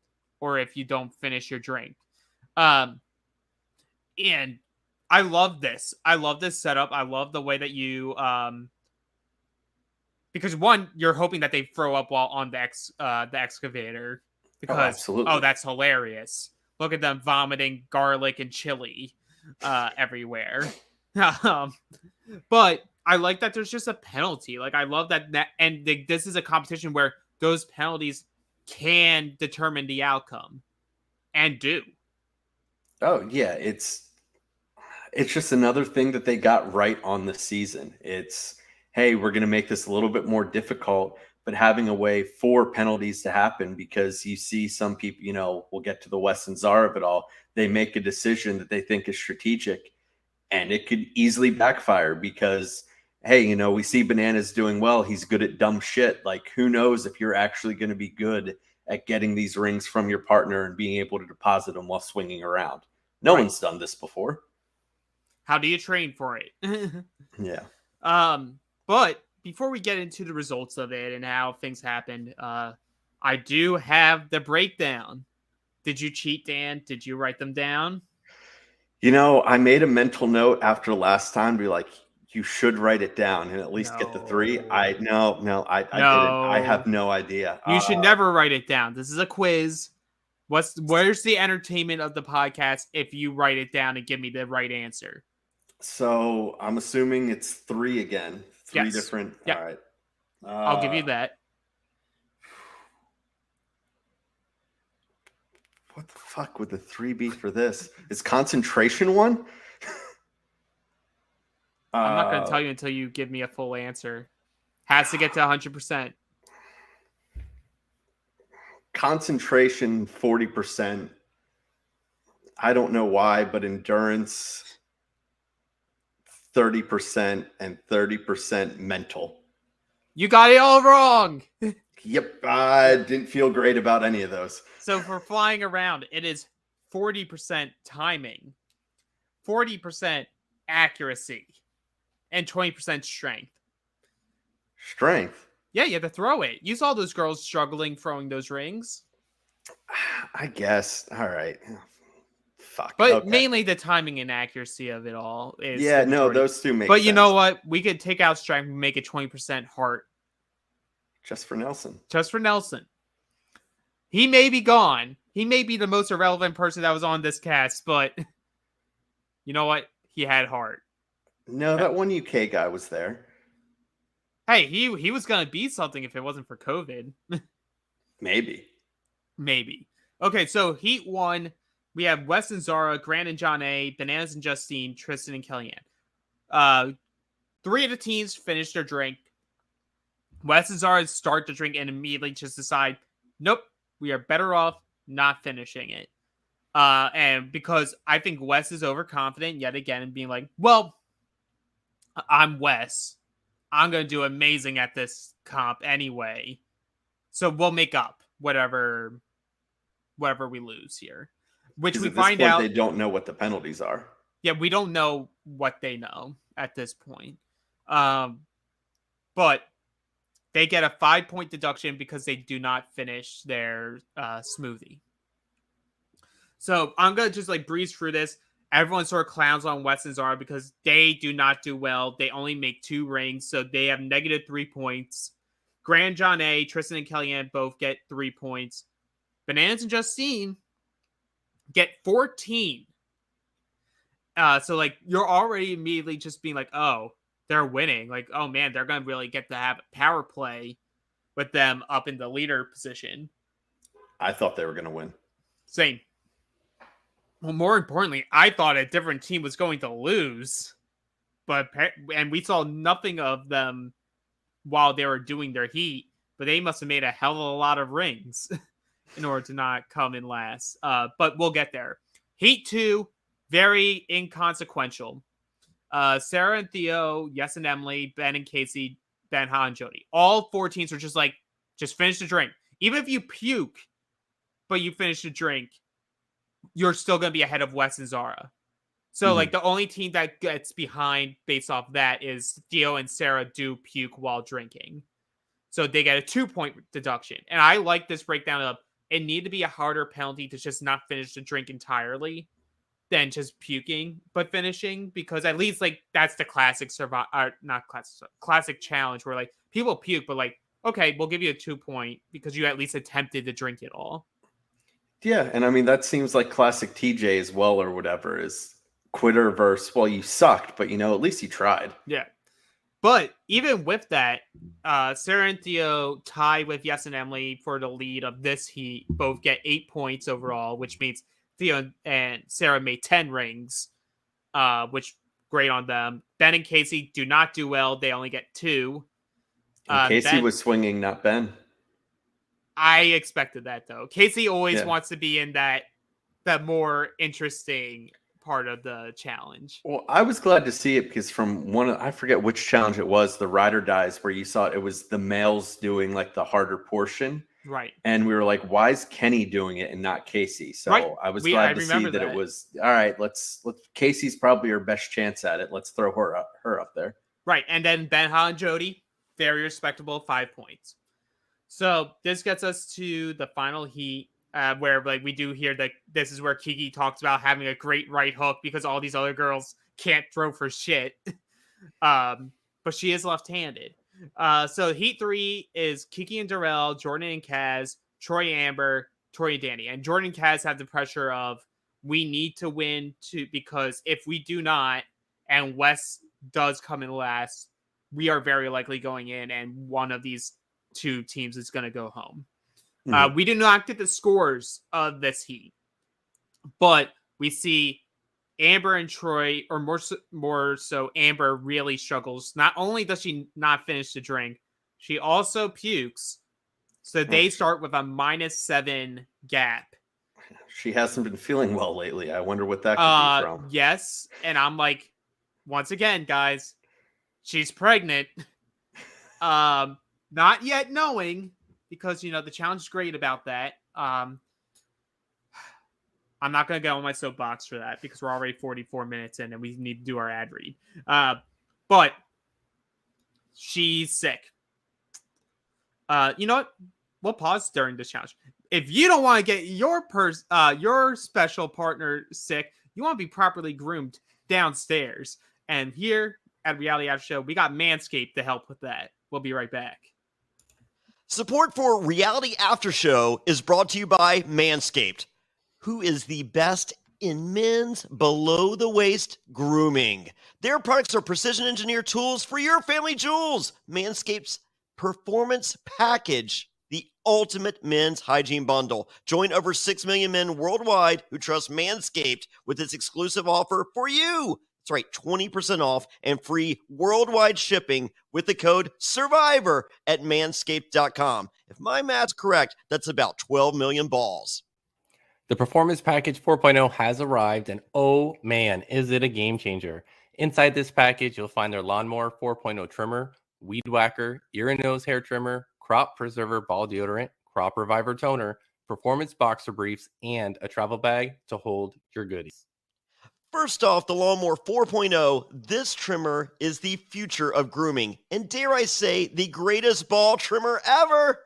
or if you don't finish your drink. And I love this. I love this setup. I love the way that you because one, you're hoping that they throw up while on the excavator because that's hilarious. Look at them vomiting garlic and chili everywhere. But I like that there's just a penalty. Like, I love that and this is a competition where those penalties can determine the outcome and do. Oh yeah, it's just another thing that they got right on the season. It's, hey, we're going to make this a little bit more difficult, but having a way for penalties to happen, because you see some people, we'll get to the Wes and Zara of it all. They make a decision that they think is strategic, and it could easily backfire because, hey, we see Bananas doing well. He's good at dumb shit. Like, who knows if you're actually going to be good at getting these rings from your partner and being able to deposit them while swinging around. No one's done this before. How do you train for it? Yeah. But before we get into the results of it and how things happened, I do have the breakdown. Did you cheat, Dan? Did you write them down? I made a mental note after last time to be like, you should write it down and at least get the 3. I didn't. I have no idea. You should never write it down. This is a quiz. Where's the entertainment of the podcast if you write it down and give me the right answer? So I'm assuming it's 3 again. 3 different. Yep. All right. I'll give you that. What the fuck would the 3 be for this? Is concentration one? I'm not going to tell you until you give me a full answer. Has to get to 100%. Concentration 40%. I don't know why, but endurance 30% and 30% mental. You got it all wrong. Yep, I didn't feel great about any of those. So for flying around, it is 40% timing, 40% accuracy, and 20% strength. Strength? Yeah, you had to throw it. You saw those girls struggling throwing those rings. I guess. All right. Fuck. But Okay. mainly the timing and accuracy of it all is Yeah, the no, majority. those two make But sense. you know what? We could take out strength and make it 20% heart. Just for Nelson. Just for Nelson. He may be gone. He may be the most irrelevant person that was on this cast, but you know what? He had heart. No, that one UK guy was there. Hey, he was going to be something if it wasn't for COVID. Maybe. Maybe. Okay, so Heat 1, we have Wes and Zara, Grant and John A, Bananas and Justine, Tristan and Kellyanne. 3 of the teams finished their drink. Wes and Zara start the drink and immediately just decide, nope, we are better off not finishing it. And because I think Wes is overconfident yet again and being like, well, I'm Wes. I'm going to do amazing at this comp anyway. So we'll make up whatever we lose here. Which we find out. They don't know what the penalties are. Yeah, we don't know what they know at this point. But they get a 5-point deduction because they do not finish their smoothie. So I'm going to just like breeze through this. Everyone sort of clowns on Wes and Zara because they do not do well. They only make 2 rings, so they have negative 3 points. Grant, John A, Tristan, and Kellyanne both get 3 points. Bananas and Justine get 14. So like you're already immediately just being like, oh, they're winning. Like, oh man, they're going to really get to have a power play with them up in the leader position. I thought they were going to win. Same. Well, more importantly, I thought a different team was going to lose, and we saw nothing of them while they were doing their heat, but they must have made a hell of a lot of rings in order to not come in last. But we'll get there. Heat 2, very inconsequential. Sarah and Theo, Yes and Emily, Ben and Casey, Ben, Ha, and Jody. All 4 teams are just like, just finish the drink. Even if you puke, but you finish the drink, you're still going to be ahead of Wes and Zara. So, like, the only team that gets behind based off that is Theo and Sarah do puke while drinking. So they get a 2-point deduction. And I like this breakdown of it need to be a harder penalty to just not finish the drink entirely than just puking, but finishing. Because at least, like, that's the classic classic challenge where, like, people puke, but, like, okay, we'll give you a 2-point because you at least attempted to drink it all. Yeah, and I mean, that seems like classic TJ as well, or whatever, is quitter versus, well, you sucked, but, you know, at least you tried. Yeah. But even with that, Sarah and Theo tie with Yes and Emily for the lead of this heat. Both get 8 points overall, which means Theo and Sarah made 10 rings, which great on them. Ben and Casey do not do well. They only get 2. Casey was swinging, not Ben. I expected that, though. Casey always wants to be in that more interesting part of the challenge. Well, I was glad to see it because from I forget which challenge it was, the Ride or Dies, where you saw it was the males doing like the harder portion. Right. And we were like, why is Kenny doing it and not Casey? So I was glad to see that it was, all right, let's Casey's probably her best chance at it. Let's throw her up there. Right. And then Ben, Ha, and Jody, very respectable, 5 points. So this gets us to the final heat, where like we do hear that this is where Kiki talks about having a great right hook because all these other girls can't throw for shit. But she is left-handed. So heat 3 is Kiki and Darrell, Jordan and Kaz, Troy and Amber, Tori and Danny. And Jordan and Kaz have the pressure of we need to win because if we do not, and Wes does come in last, we are very likely going in and one of these 2 teams is going to go home. We do not get the scores of this heat, but we see Amber and Troy, or more so Amber, really struggles. Not only does she not finish the drink, she also pukes. So they start with a -7 gap. She hasn't been feeling well lately. I wonder what that could be from. Yes, and I'm like, once again, guys, she's pregnant. Not yet knowing, because, you know, the challenge is great about that. I'm not going to go on my soapbox for that because we're already 44 minutes in and we need to do our ad read. But she's sick. You know what? We'll pause during this challenge. If you don't want to get your special partner sick, you want to be properly groomed downstairs. And here at Reality After Show, we got Manscaped to help with that. We'll be right back. Support for Reality After Show is brought to you by Manscaped, who is the best in men's below-the-waist grooming. Their products are precision-engineered tools for your family jewels. Manscaped's Performance Package, the ultimate men's hygiene bundle. Join over 6 million men worldwide who trust Manscaped with this exclusive offer for you. That's right, 20% off and free worldwide shipping with the code SURVIVOR at manscaped.com. If my math's correct, that's about 12 million balls. The Performance Package 4.0 has arrived, and oh man, is it a game changer. Inside this package, you'll find their Lawnmower 4.0 trimmer, Weed Whacker, ear and nose hair trimmer, Crop Preserver ball deodorant, Crop Reviver toner, performance boxer briefs, and a travel bag to hold your goodies. First off, the Lawnmower 4.0, this trimmer is the future of grooming, and dare I say, the greatest ball trimmer ever.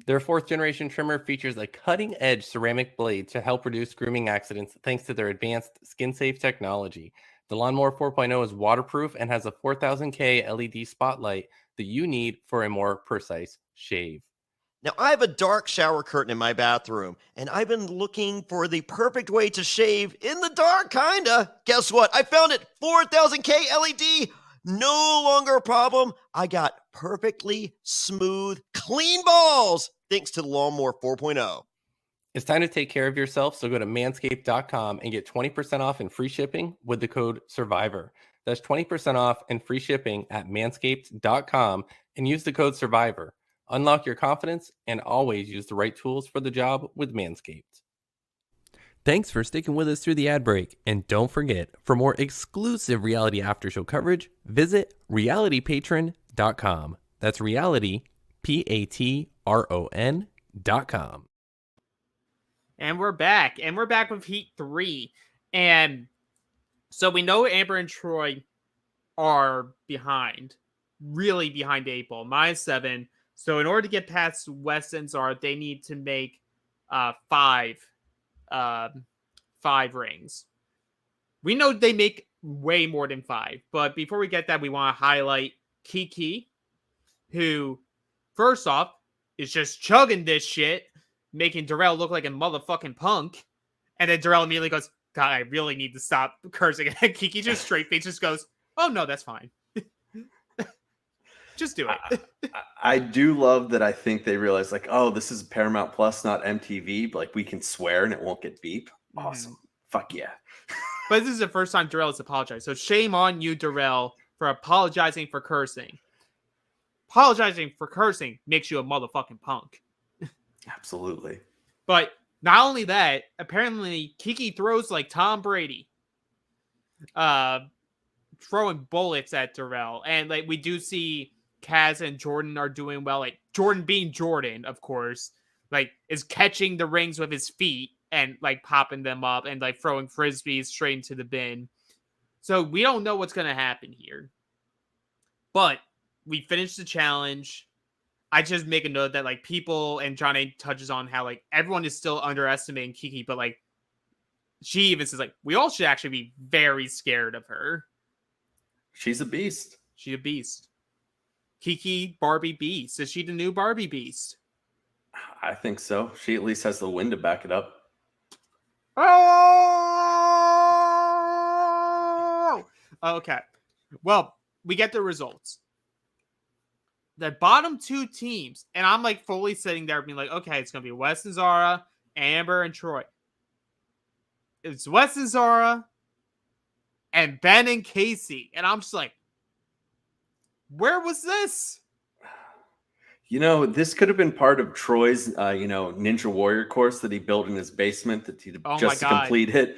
Their 4th generation trimmer features a cutting-edge ceramic blade to help reduce grooming accidents thanks to their advanced skin-safe technology. The Lawnmower 4.0 is waterproof and has a 4000K LED spotlight that you need for a more precise shave. Now, I have a dark shower curtain in my bathroom, and I've been looking for the perfect way to shave in the dark, kinda. Guess what? I found it! 4000K LED! No longer a problem. I got perfectly smooth, clean balls thanks to the Lawnmower 4.0. It's time to take care of yourself, so go to manscaped.com and get 20% off and free shipping with the code SURVIVOR. That's 20% off and free shipping at manscaped.com and use the code SURVIVOR. Unlock your confidence and always use the right tools for the job with Manscaped. Thanks for sticking with us through the ad break. And don't forget, for more exclusive Reality After Show coverage, visit realitypatron.com. That's reality, Patron.com. And we're back. And we're back with Heat 3. And so we know Amber and Troy are behind. Really behind the 8 ball. -7. So in order to get past Wes and Zara, they need to make 5 rings. We know they make way more than 5. But before we get that, we want to highlight Kiki, who, first off, is just chugging this shit, making Darrell look like a motherfucking punk. And then Darrell immediately goes, God, I really need to stop cursing. And Kiki just straight face just goes, oh no, that's fine. Just do it. I do love that. I think they realize, like, oh, this is Paramount Plus, not MTV. But like, we can swear and it won't get beep. Awesome. Fuck yeah. But this is the first time Darrell has apologized. So shame on you, Darrell, for apologizing for cursing. Apologizing for cursing makes you a motherfucking punk. Absolutely. But not only that, apparently Kiki throws like Tom Brady. Throwing bullets at Darrell. And like we do see Kaz and Jordan are doing well. Like Jordan being Jordan, of course, like is catching the rings with his feet and like popping them up and like throwing frisbees straight into the bin. So we don't know what's going to happen here. But we finished the challenge. I just make a note that like people, and Johnny touches on how like everyone is still underestimating Kiki, but like she even says like we all should actually be very scared of her. She's a beast. She's a beast. Kiki Barbie Beast. Is she the new Barbie Beast? I think so. She at least has the wind to back it up. Oh! Okay. Well, we get the results. The bottom 2 teams, and I'm like fully sitting there being like, okay, it's going to be Wes and Zara, Amber and Troy. It's Wes and Zara, and Ben and Casey. And I'm just like, where was this? You know, this could have been part of Troy's, Ninja Warrior course that he built in his basement that he just to complete it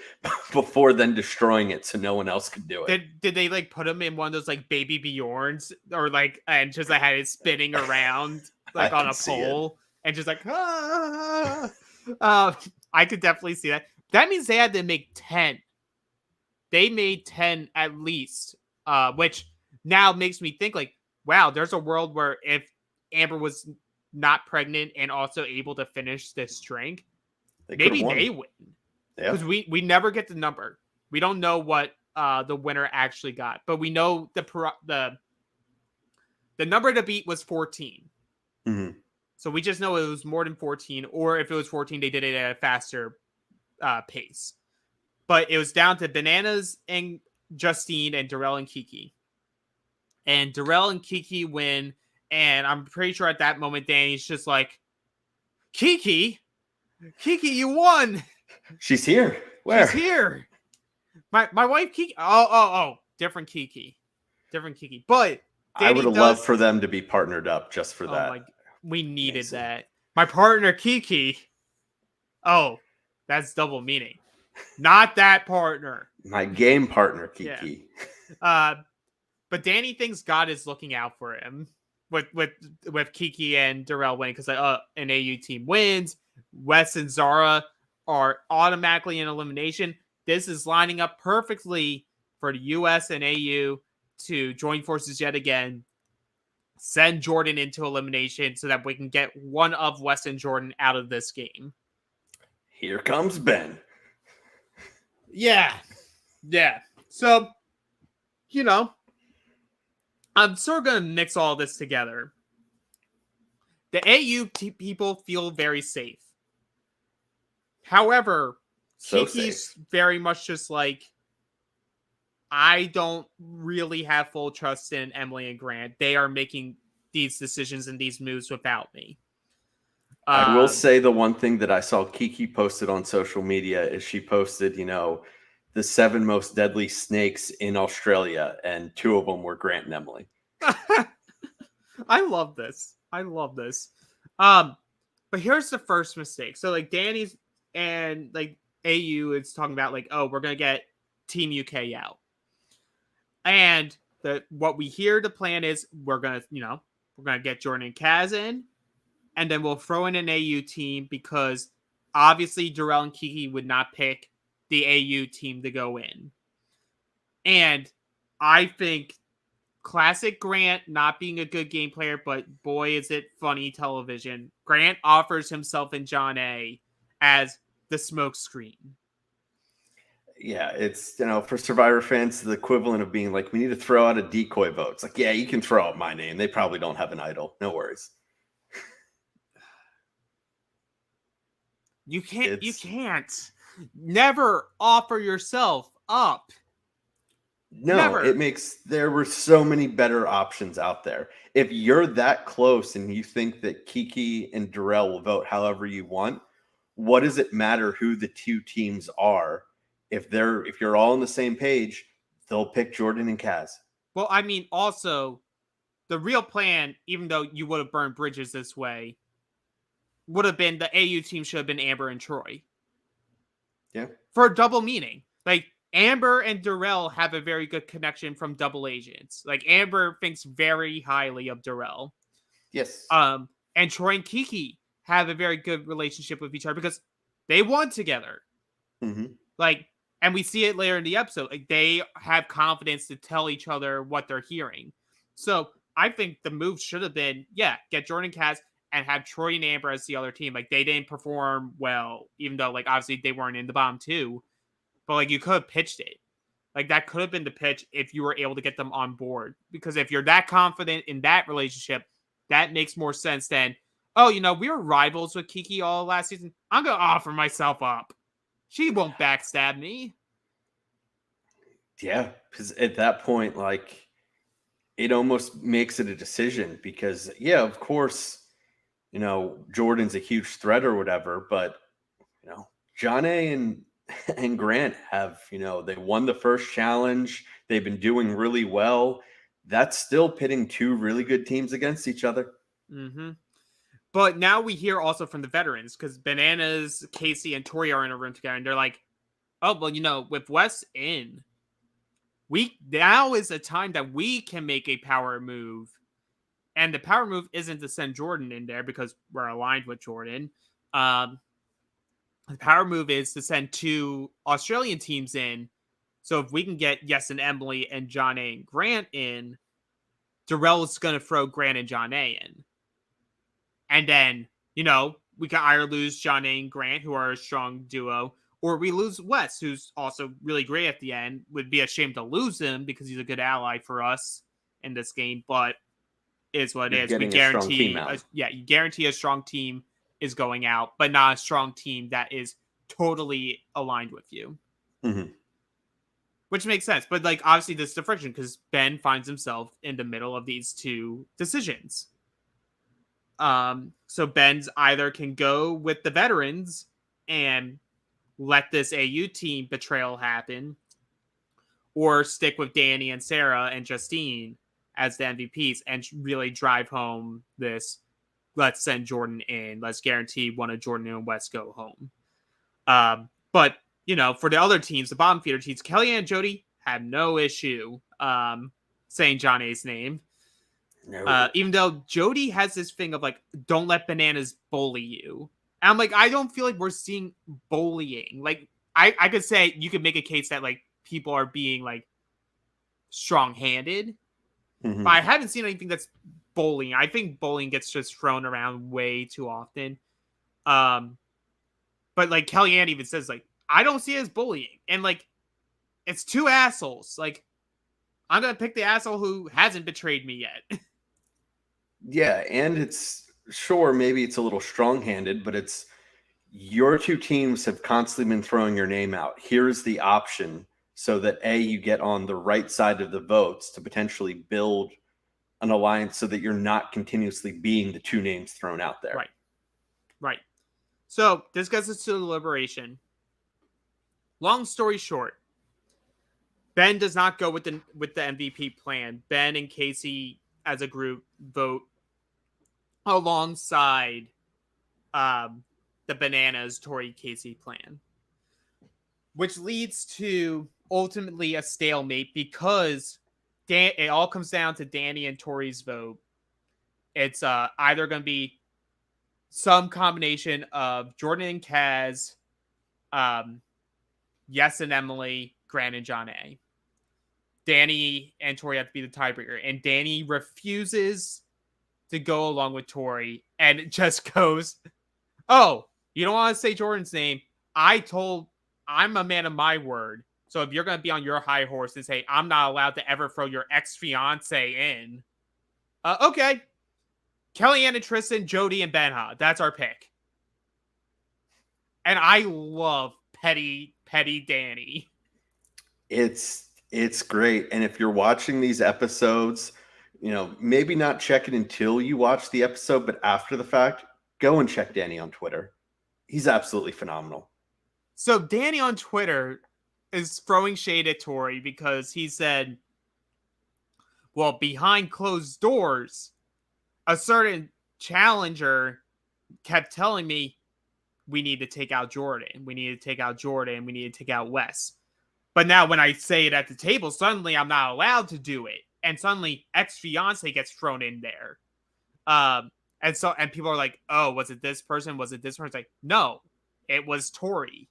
before then destroying it so no one else could do it. Did they like put him in one of those like baby Bjorns or like, and just like had it spinning around like on a pole and just like, I could definitely see that. That means they had to make 10. They made 10 at least, which now makes me think like, wow, there's a world where if Amber was not pregnant and also able to finish this string, They maybe could've won. they win. Yeah. Because we never get the number. We don't know what the winner actually got, but we know the number to beat was 14. Mhm. So we just know it was more than 14, or if it was 14, they did it at a faster pace. But it was down to Bananas and Justine and Darrell and Kiki. And Darrell and Kiki win, and I'm pretty sure at that moment, Danny's just like, Kiki, you won. She's here. Where? She's here. My wife, Kiki. Oh, different Kiki. But Danny I would have loved for them to be partnered up just for that. We needed Amazing. that. My partner, Kiki. Oh, that's double meaning. Not that partner. My game partner, Kiki. Yeah. But Danny thinks God is looking out for him with Kiki and Darrell winning because an AU team wins. Wes and Zara are automatically in elimination. This is lining up perfectly for the US and AU to join forces yet again, send Jordan into elimination so that we can get one of Wes and Jordan out of this game. Here comes Ben. Yeah. So, I'm sort of going to mix all this together. The AU people feel very safe. However, Kiki's very much just like, I don't really have full trust in Emily and Grant. They are making these decisions and these moves without me. I will say the one thing that I saw Kiki posted on social media is she posted, the 7 most deadly snakes in Australia, and 2 of them were Grant and Emily. I love this. But here's the first mistake. So like Danny's and like AU is talking about like, oh, we're gonna get Team UK out, and what we hear the plan is we're gonna get Jordan and Kaz in, and then we'll throw in an AU team because obviously Darrell and Kiki would not pick the AU team to go in. And I think classic Grant not being a good game player, but boy, is it funny television. Grant offers himself and John A as the smoke screen. Yeah, it's, for Survivor fans, the equivalent of being like, we need to throw out a decoy vote. It's like, yeah, you can throw out my name. They probably don't have an idol. No worries. You can't. Never offer yourself up. No, Never. There were so many better options out there. If you're that close and you think that Kiki and Darrell will vote however you want, what does it matter who the 2 teams are? If you're all on the same page, they'll pick Jordan and Kaz. Well, I mean, also, the real plan, even though you would have burned bridges this way, would have been the AU team should have been Amber and Troy. Yeah. For double meaning. Like, Amber and Darrell have a very good connection from double agents. Like, Amber thinks very highly of Darrell. Yes. And Troy and Kiki have a very good relationship with each other because they won together. Mm-hmm. Like, and we see it later in the episode. Like, they have confidence to tell each other what they're hearing. So I think the move should have been, get Jordan and Kaz and have Troy and Amber as the other team. Like, they didn't perform well, even though, like, obviously they weren't in the bottom 2. But, like, you could have pitched it. Like, that could have been the pitch if you were able to get them on board. Because if you're that confident in that relationship, that makes more sense than, we were rivals with Kiki all last season. I'm going to offer myself up. She won't backstab me. Yeah, because at that point, like, it almost makes it a decision because, of course, Jordan's a huge threat or whatever, but, John A. and Grant have, they won the first challenge. They've been doing really well. That's still pitting 2 really good teams against each other. Mm-hmm. But now we hear also from the veterans because Bananas, Casey, and Tori are in a room together, and they're like, oh, well, with Wes in, now is a time that we can make a power move. And the power move isn't to send Jordan in there because we're aligned with Jordan. The power move is to send 2 Australian teams in. So if we can get Yes and Emily and John A. and Grant in, Darrell is going to throw Grant and John A. in. And then, you know, we can either lose John and Grant, who are a strong duo, or we lose Wes, who's also really great at the end. Would be a shame to lose him because he's a good ally for us in this game, but is what it You're is. We getting a strong team guarantee, out. you guarantee a strong team is going out, but not a strong team that is totally aligned with you. Mm-hmm. Which makes sense. But, like, obviously this is the friction because Ben finds himself in the middle of these two decisions. So Ben's either can go with the veterans and let this AU team betrayal happen, or stick with Danny and Sarah and Justine as the MVPs and really drive home this, let's send Jordan in. Let's guarantee one of Jordan and Wes go home. But, you know, for the other teams, the bottom feeder teams, Kellyanne and Jody have no issue saying John A's name. No. Even though Jody has this thing of, like, don't let bananas bully you. And I'm like, I don't feel like we're seeing bullying. Like, I could say you could make a case that, like, people are being, like, strong-handed. Mm-hmm. But I haven't seen anything that's bullying. I think bullying gets just thrown around way too often. But, like, Kellyanne even says, like, I don't see it as bullying. And, like, it's two assholes. Like, I'm going to pick the asshole who hasn't betrayed me yet. Yeah, and it's sure maybe it's a little strong-handed, but it's your two teams have constantly been throwing your name out. Here's the option so that you get on the right side of the votes to potentially build an alliance so that you're not continuously being the two names thrown out there. Right. So this gets us to the deliberation. Long story short, Ben does not go with the MVP plan. Ben and Casey as a group vote alongside the Bananas Tori Casey plan, which leads to ultimately a stalemate because it all comes down to Danny and Tori's vote. It's either going to be some combination of Jordan and Kaz, Yes and Emily, Grant and John A. Danny and Tori have to be the tiebreaker, and Danny refuses to go along with Tori, and it just goes, oh, you don't want to say Jordan's name. I'm a man of my word. So if you're going to be on your high horse and say, I'm not allowed to ever throw your ex-fiance in. Okay. Kellyanne and Tristan, Jody and Benha. That's our pick. And I love petty Danny. It's great. And if you're watching these episodes, you know, maybe not check it until you watch the episode, but after the fact, go and check Danny on Twitter. He's absolutely phenomenal. So Danny on Twitter is throwing shade at Tori because he said, well, behind closed doors, a certain challenger kept telling me we need to take out Jordan. We need to take out Jordan. We need to take out Wes. But now when I say it at the table, suddenly I'm not allowed to do it. And suddenly ex-fiance gets thrown in there. And people are like, oh, was it this person? Was it this person? It's like, no, it was Tori.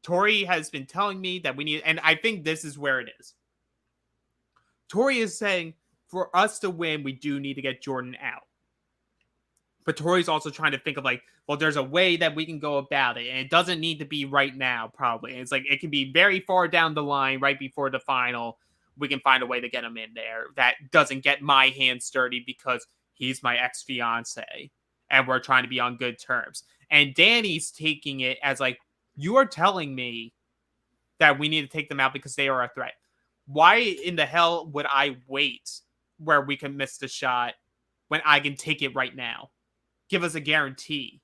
Tori has been telling me that we need, and I think this is where it is. Tori is saying for us to win, we do need to get Jordan out. But Tori's also trying to think of like, well, there's a way that we can go about it. And it doesn't need to be right now, probably. And it's like, it can be very far down the line, right before the final. We can find a way to get him in there. That doesn't get my hands dirty because he's my ex-fiance. And we're trying to be on good terms. And Danny's taking it as like, you are telling me that we need to take them out because they are a threat. Why in the hell would I wait where we can miss the shot when I can take it right now? Give us a guarantee.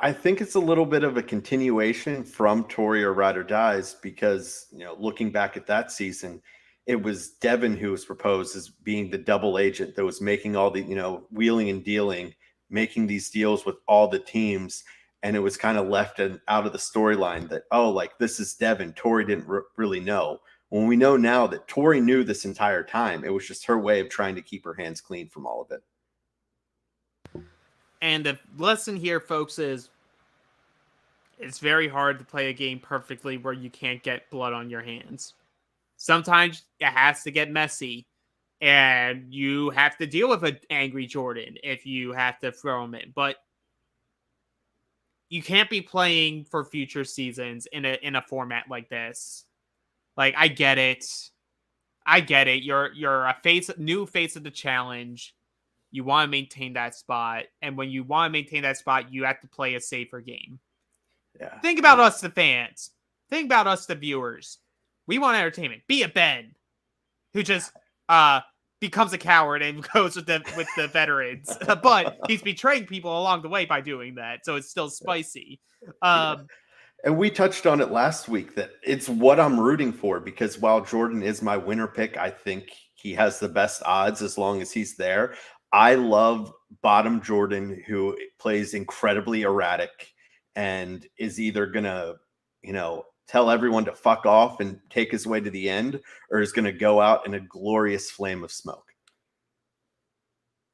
I think it's a little bit of a continuation from Tori or Ride or Dies because, you know, looking back at that season, it was Devin who was proposed as being the double agent that was making all the, you know, wheeling and dealing, making these deals with all the teams. And it was kind of left out of the storyline that, oh, like this is Devin. Tori didn't really know. When we know now that Tori knew this entire time, it was just her way of trying to keep her hands clean from all of it. And the lesson here, folks, is it's very hard to play a game perfectly where you can't get blood on your hands. Sometimes it has to get messy. And you have to deal with an angry Jordan if you have to throw him in. But you can't be playing for future seasons in a format like this. Like, I get it. You're a new face of the challenge. You want to maintain that spot, and when you want to maintain that spot, you have to play a safer game. Yeah. Think about us, the fans. Think about us, the viewers. We want entertainment. Be a Ben who just becomes a coward and goes with the veterans, but he's betraying people along the way by doing that, so it's still spicy. And we touched on it last week that it's what I'm rooting for, because while Jordan is my winner pick, I think he has the best odds as long as he's there. I love bottom Jordan, who plays incredibly erratic and is either going to, tell everyone to fuck off and take his way to the end, or is going to go out in a glorious flame of smoke.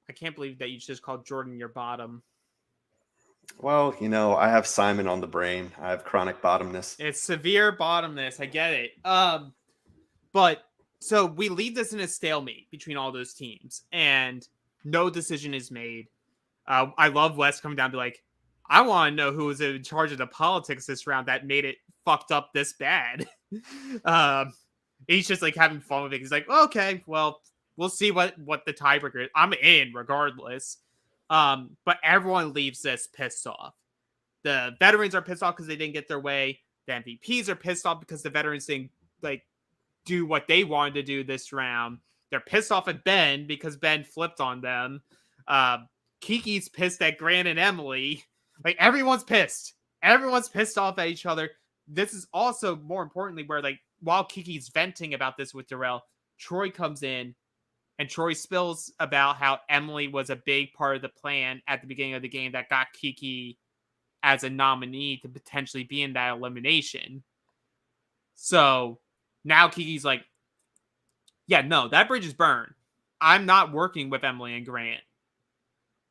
I can't believe that you just called Jordan your bottom. Well, I have Simon on the brain. I have chronic bottomness. It's severe bottomness. I get it. But so we leave this in a stalemate between all those teams, and no decision is made. I love Wes coming down to like, I want to know who was in charge of the politics this round that made it fucked up this bad. He's just like having fun with it. He's like, okay, well, we'll see what the tiebreaker is. I'm in regardless. But everyone leaves this pissed off. The veterans are pissed off because they didn't get their way. The MVPs are pissed off because the veterans didn't do what they wanted to do this round. They're pissed off at Ben because Ben flipped on them. Kiki's pissed at Grant and Emily. Like, everyone's pissed. Everyone's pissed off at each other. This is also, more importantly, where, while Kiki's venting about this with Darrell, Troy comes in, and Troy spills about how Emily was a big part of the plan at the beginning of the game that got Kiki as a nominee to potentially be in that elimination. So now Kiki's like, yeah, no, that bridge is burned. I'm not working with Emily and Grant.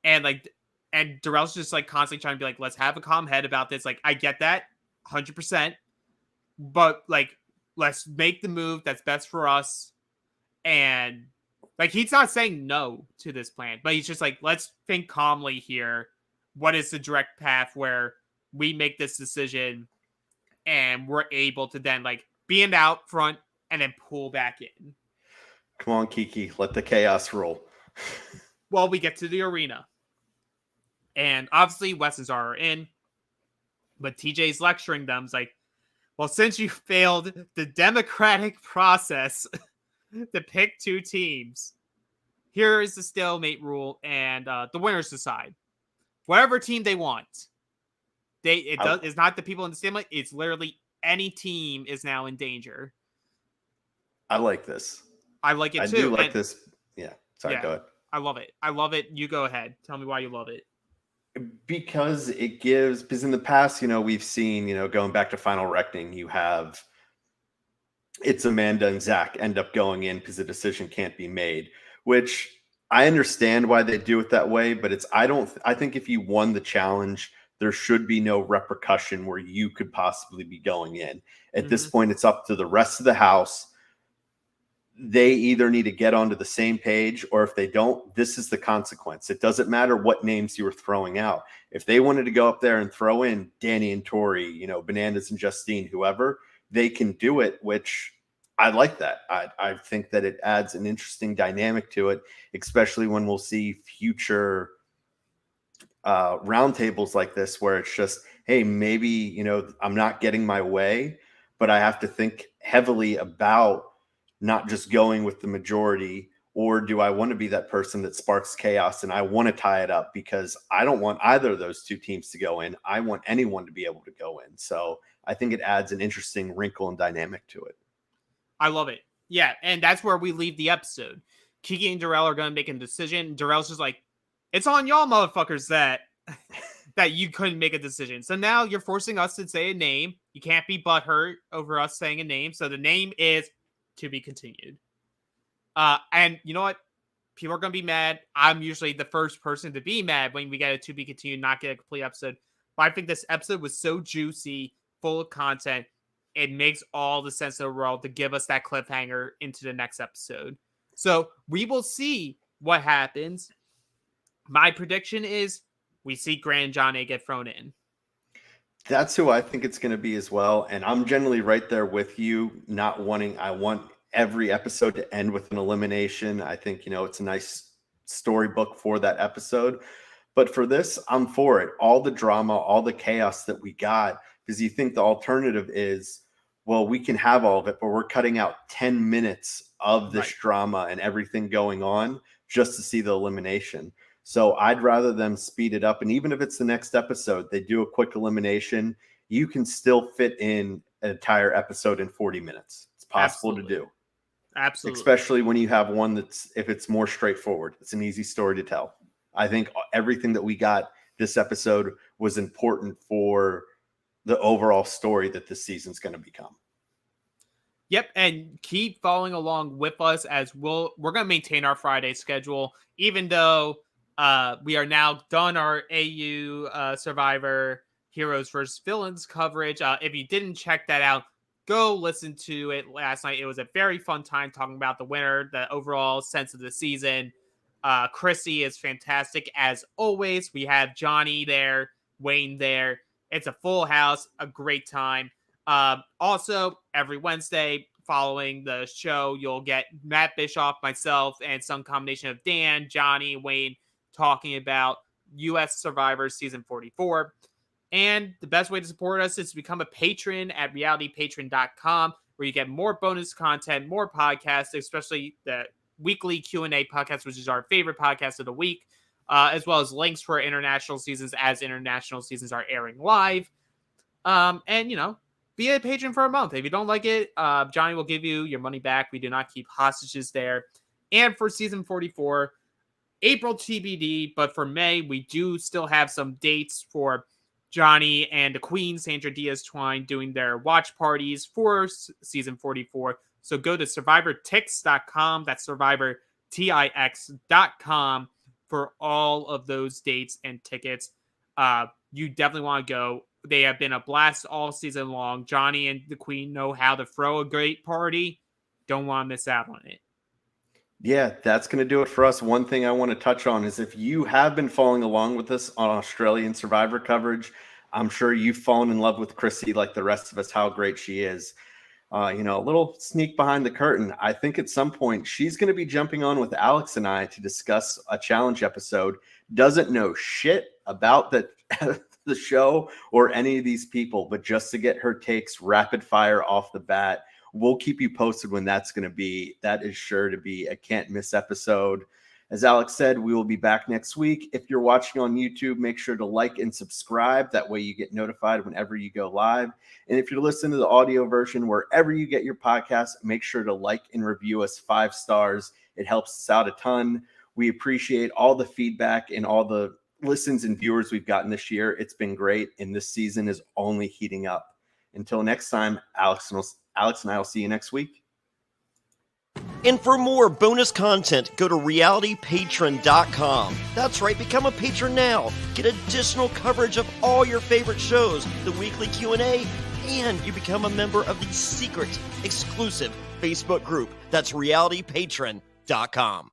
And Darrell's just constantly trying to be like, let's have a calm head about this. I get that 100%, but let's make the move that's best for us. And he's not saying no to this plan, but he's just let's think calmly here. What is the direct path where we make this decision and we're able to then be in the out front and then pull back in? Come on, Kiki, let the chaos roll. Well, we get to the arena. And obviously, Wes and Zara are in. But TJ's lecturing them. It's like, well, since you failed the democratic process to pick two teams, here is the stalemate rule, and the winners decide. Whatever team they want. It's not the people in the stalemate. It's literally any team is now in danger. I like this. I like it too. I do like this. Yeah. Sorry, go ahead. I love it. I love it. You go ahead. Tell me why you love it. Because in the past, we've seen, going back to Final Reckoning, it's Amanda and Zach end up going in because the decision can't be made, which I understand why they do it that way. But I think if you won the challenge, there should be no repercussion where you could possibly be going in. At this point, it's up to the rest of the house. They either need to get onto the same page, or if they don't, this is the consequence. It doesn't matter what names you were throwing out. If they wanted to go up there and throw in Danny and Tori, Bananas and Justine, whoever, they can do it, which I like that. I think that it adds an interesting dynamic to it, especially when we'll see future roundtables like this, where it's just, hey, maybe, I'm not getting my way, but I have to think heavily about not just going with the majority, or do I want to be that person that sparks chaos and I want to tie it up, because I don't want either of those two teams to go in. I want anyone to be able to go in. So I think it adds an interesting wrinkle and dynamic to it. I love it. Yeah, and that's where we leave the episode. Kiki and Darrell are going to make a decision. Darrell's just like, it's on y'all motherfuckers that you couldn't make a decision. So now you're forcing us to say a name. You can't be butthurt over us saying a name. So the name is to be continued. And you know what? People are going to be mad. I'm usually the first person to be mad when we get a to be continued, not get a complete episode. But I think this episode was so juicy, full of content. It makes all the sense in the world to give us that cliffhanger into the next episode. So we will see what happens. My prediction is we see Grand Johnny get thrown in. That's who I think it's going to be as well. And I'm generally right there with you, I want every episode to end with an elimination. I think, it's a nice storybook for that episode. But for this, I'm for it. All the drama, all the chaos that we got, because you think the alternative is, well, we can have all of it, but we're cutting out 10 minutes of this drama and everything going on just to see the elimination. So I'd rather them speed it up. And even if it's the next episode, they do a quick elimination, you can still fit in an entire episode in 40 minutes. It's possible to do. Absolutely. Especially when you have one if it's more straightforward. It's an easy story to tell. I think everything that we got this episode was important for the overall story that this season's going to become. Yep, and keep following along with us as we're going to maintain our Friday schedule, even though we are now done our AU Survivor Heroes vs. Villains coverage. If you didn't check that out, go listen to it last night. It was a very fun time talking about the winner, the overall sense of the season. Chrissy is fantastic as always. We have Johnny there, Wayne there. It's a full house, a great time. Also, every Wednesday following the show, you'll get Matt Bischoff, myself, and some combination of Dan, Johnny, Wayne talking about U.S. Survivor Season 44. And the best way to support us is to become a patron at realitypatron.com, where you get more bonus content, more podcasts, especially the weekly Q&A podcast, which is our favorite podcast of the week, as well as links for international seasons as international seasons are airing live. And, be a patron for a month. If you don't like it, Johnny will give you your money back. We do not keep hostages there. And for Season 44, April TBD, but for May, we do still have some dates for Johnny and the Queen, Sandra Diaz-Twine, doing their watch parties for Season 44. So go to survivortix.com. That's survivortix.com for all of those dates and tickets. You definitely want to go. They have been a blast all season long. Johnny and the Queen know how to throw a great party. Don't want to miss out on it. Yeah, that's going to do it for us. One thing I want to touch on is if you have been following along with us on Australian Survivor coverage, I'm sure you've fallen in love with Chrissy like the rest of us, how great she is. A little sneak behind the curtain. I think at some point she's going to be jumping on with Alex and I to discuss a challenge episode. Doesn't know shit about the show or any of these people, but just to get her takes rapid fire off the bat. We'll keep you posted when that's going to be. That is sure to be a can't miss episode. As Alex said, we will be back next week. If you're watching on YouTube, make sure to like and subscribe. That way you get notified whenever you go live. And if you're listening to the audio version, wherever you get your podcast, make sure to like and review us 5 stars. It helps us out a ton. We appreciate all the feedback and all the listens and viewers we've gotten this year. It's been great, and this season is only heating up. Until next time, Alex and I will see you next week. And for more bonus content, go to realitypatron.com. That's right, become a patron now. Get additional coverage of all your favorite shows, the weekly Q&A, and you become a member of the secret, exclusive Facebook group. That's realitypatron.com.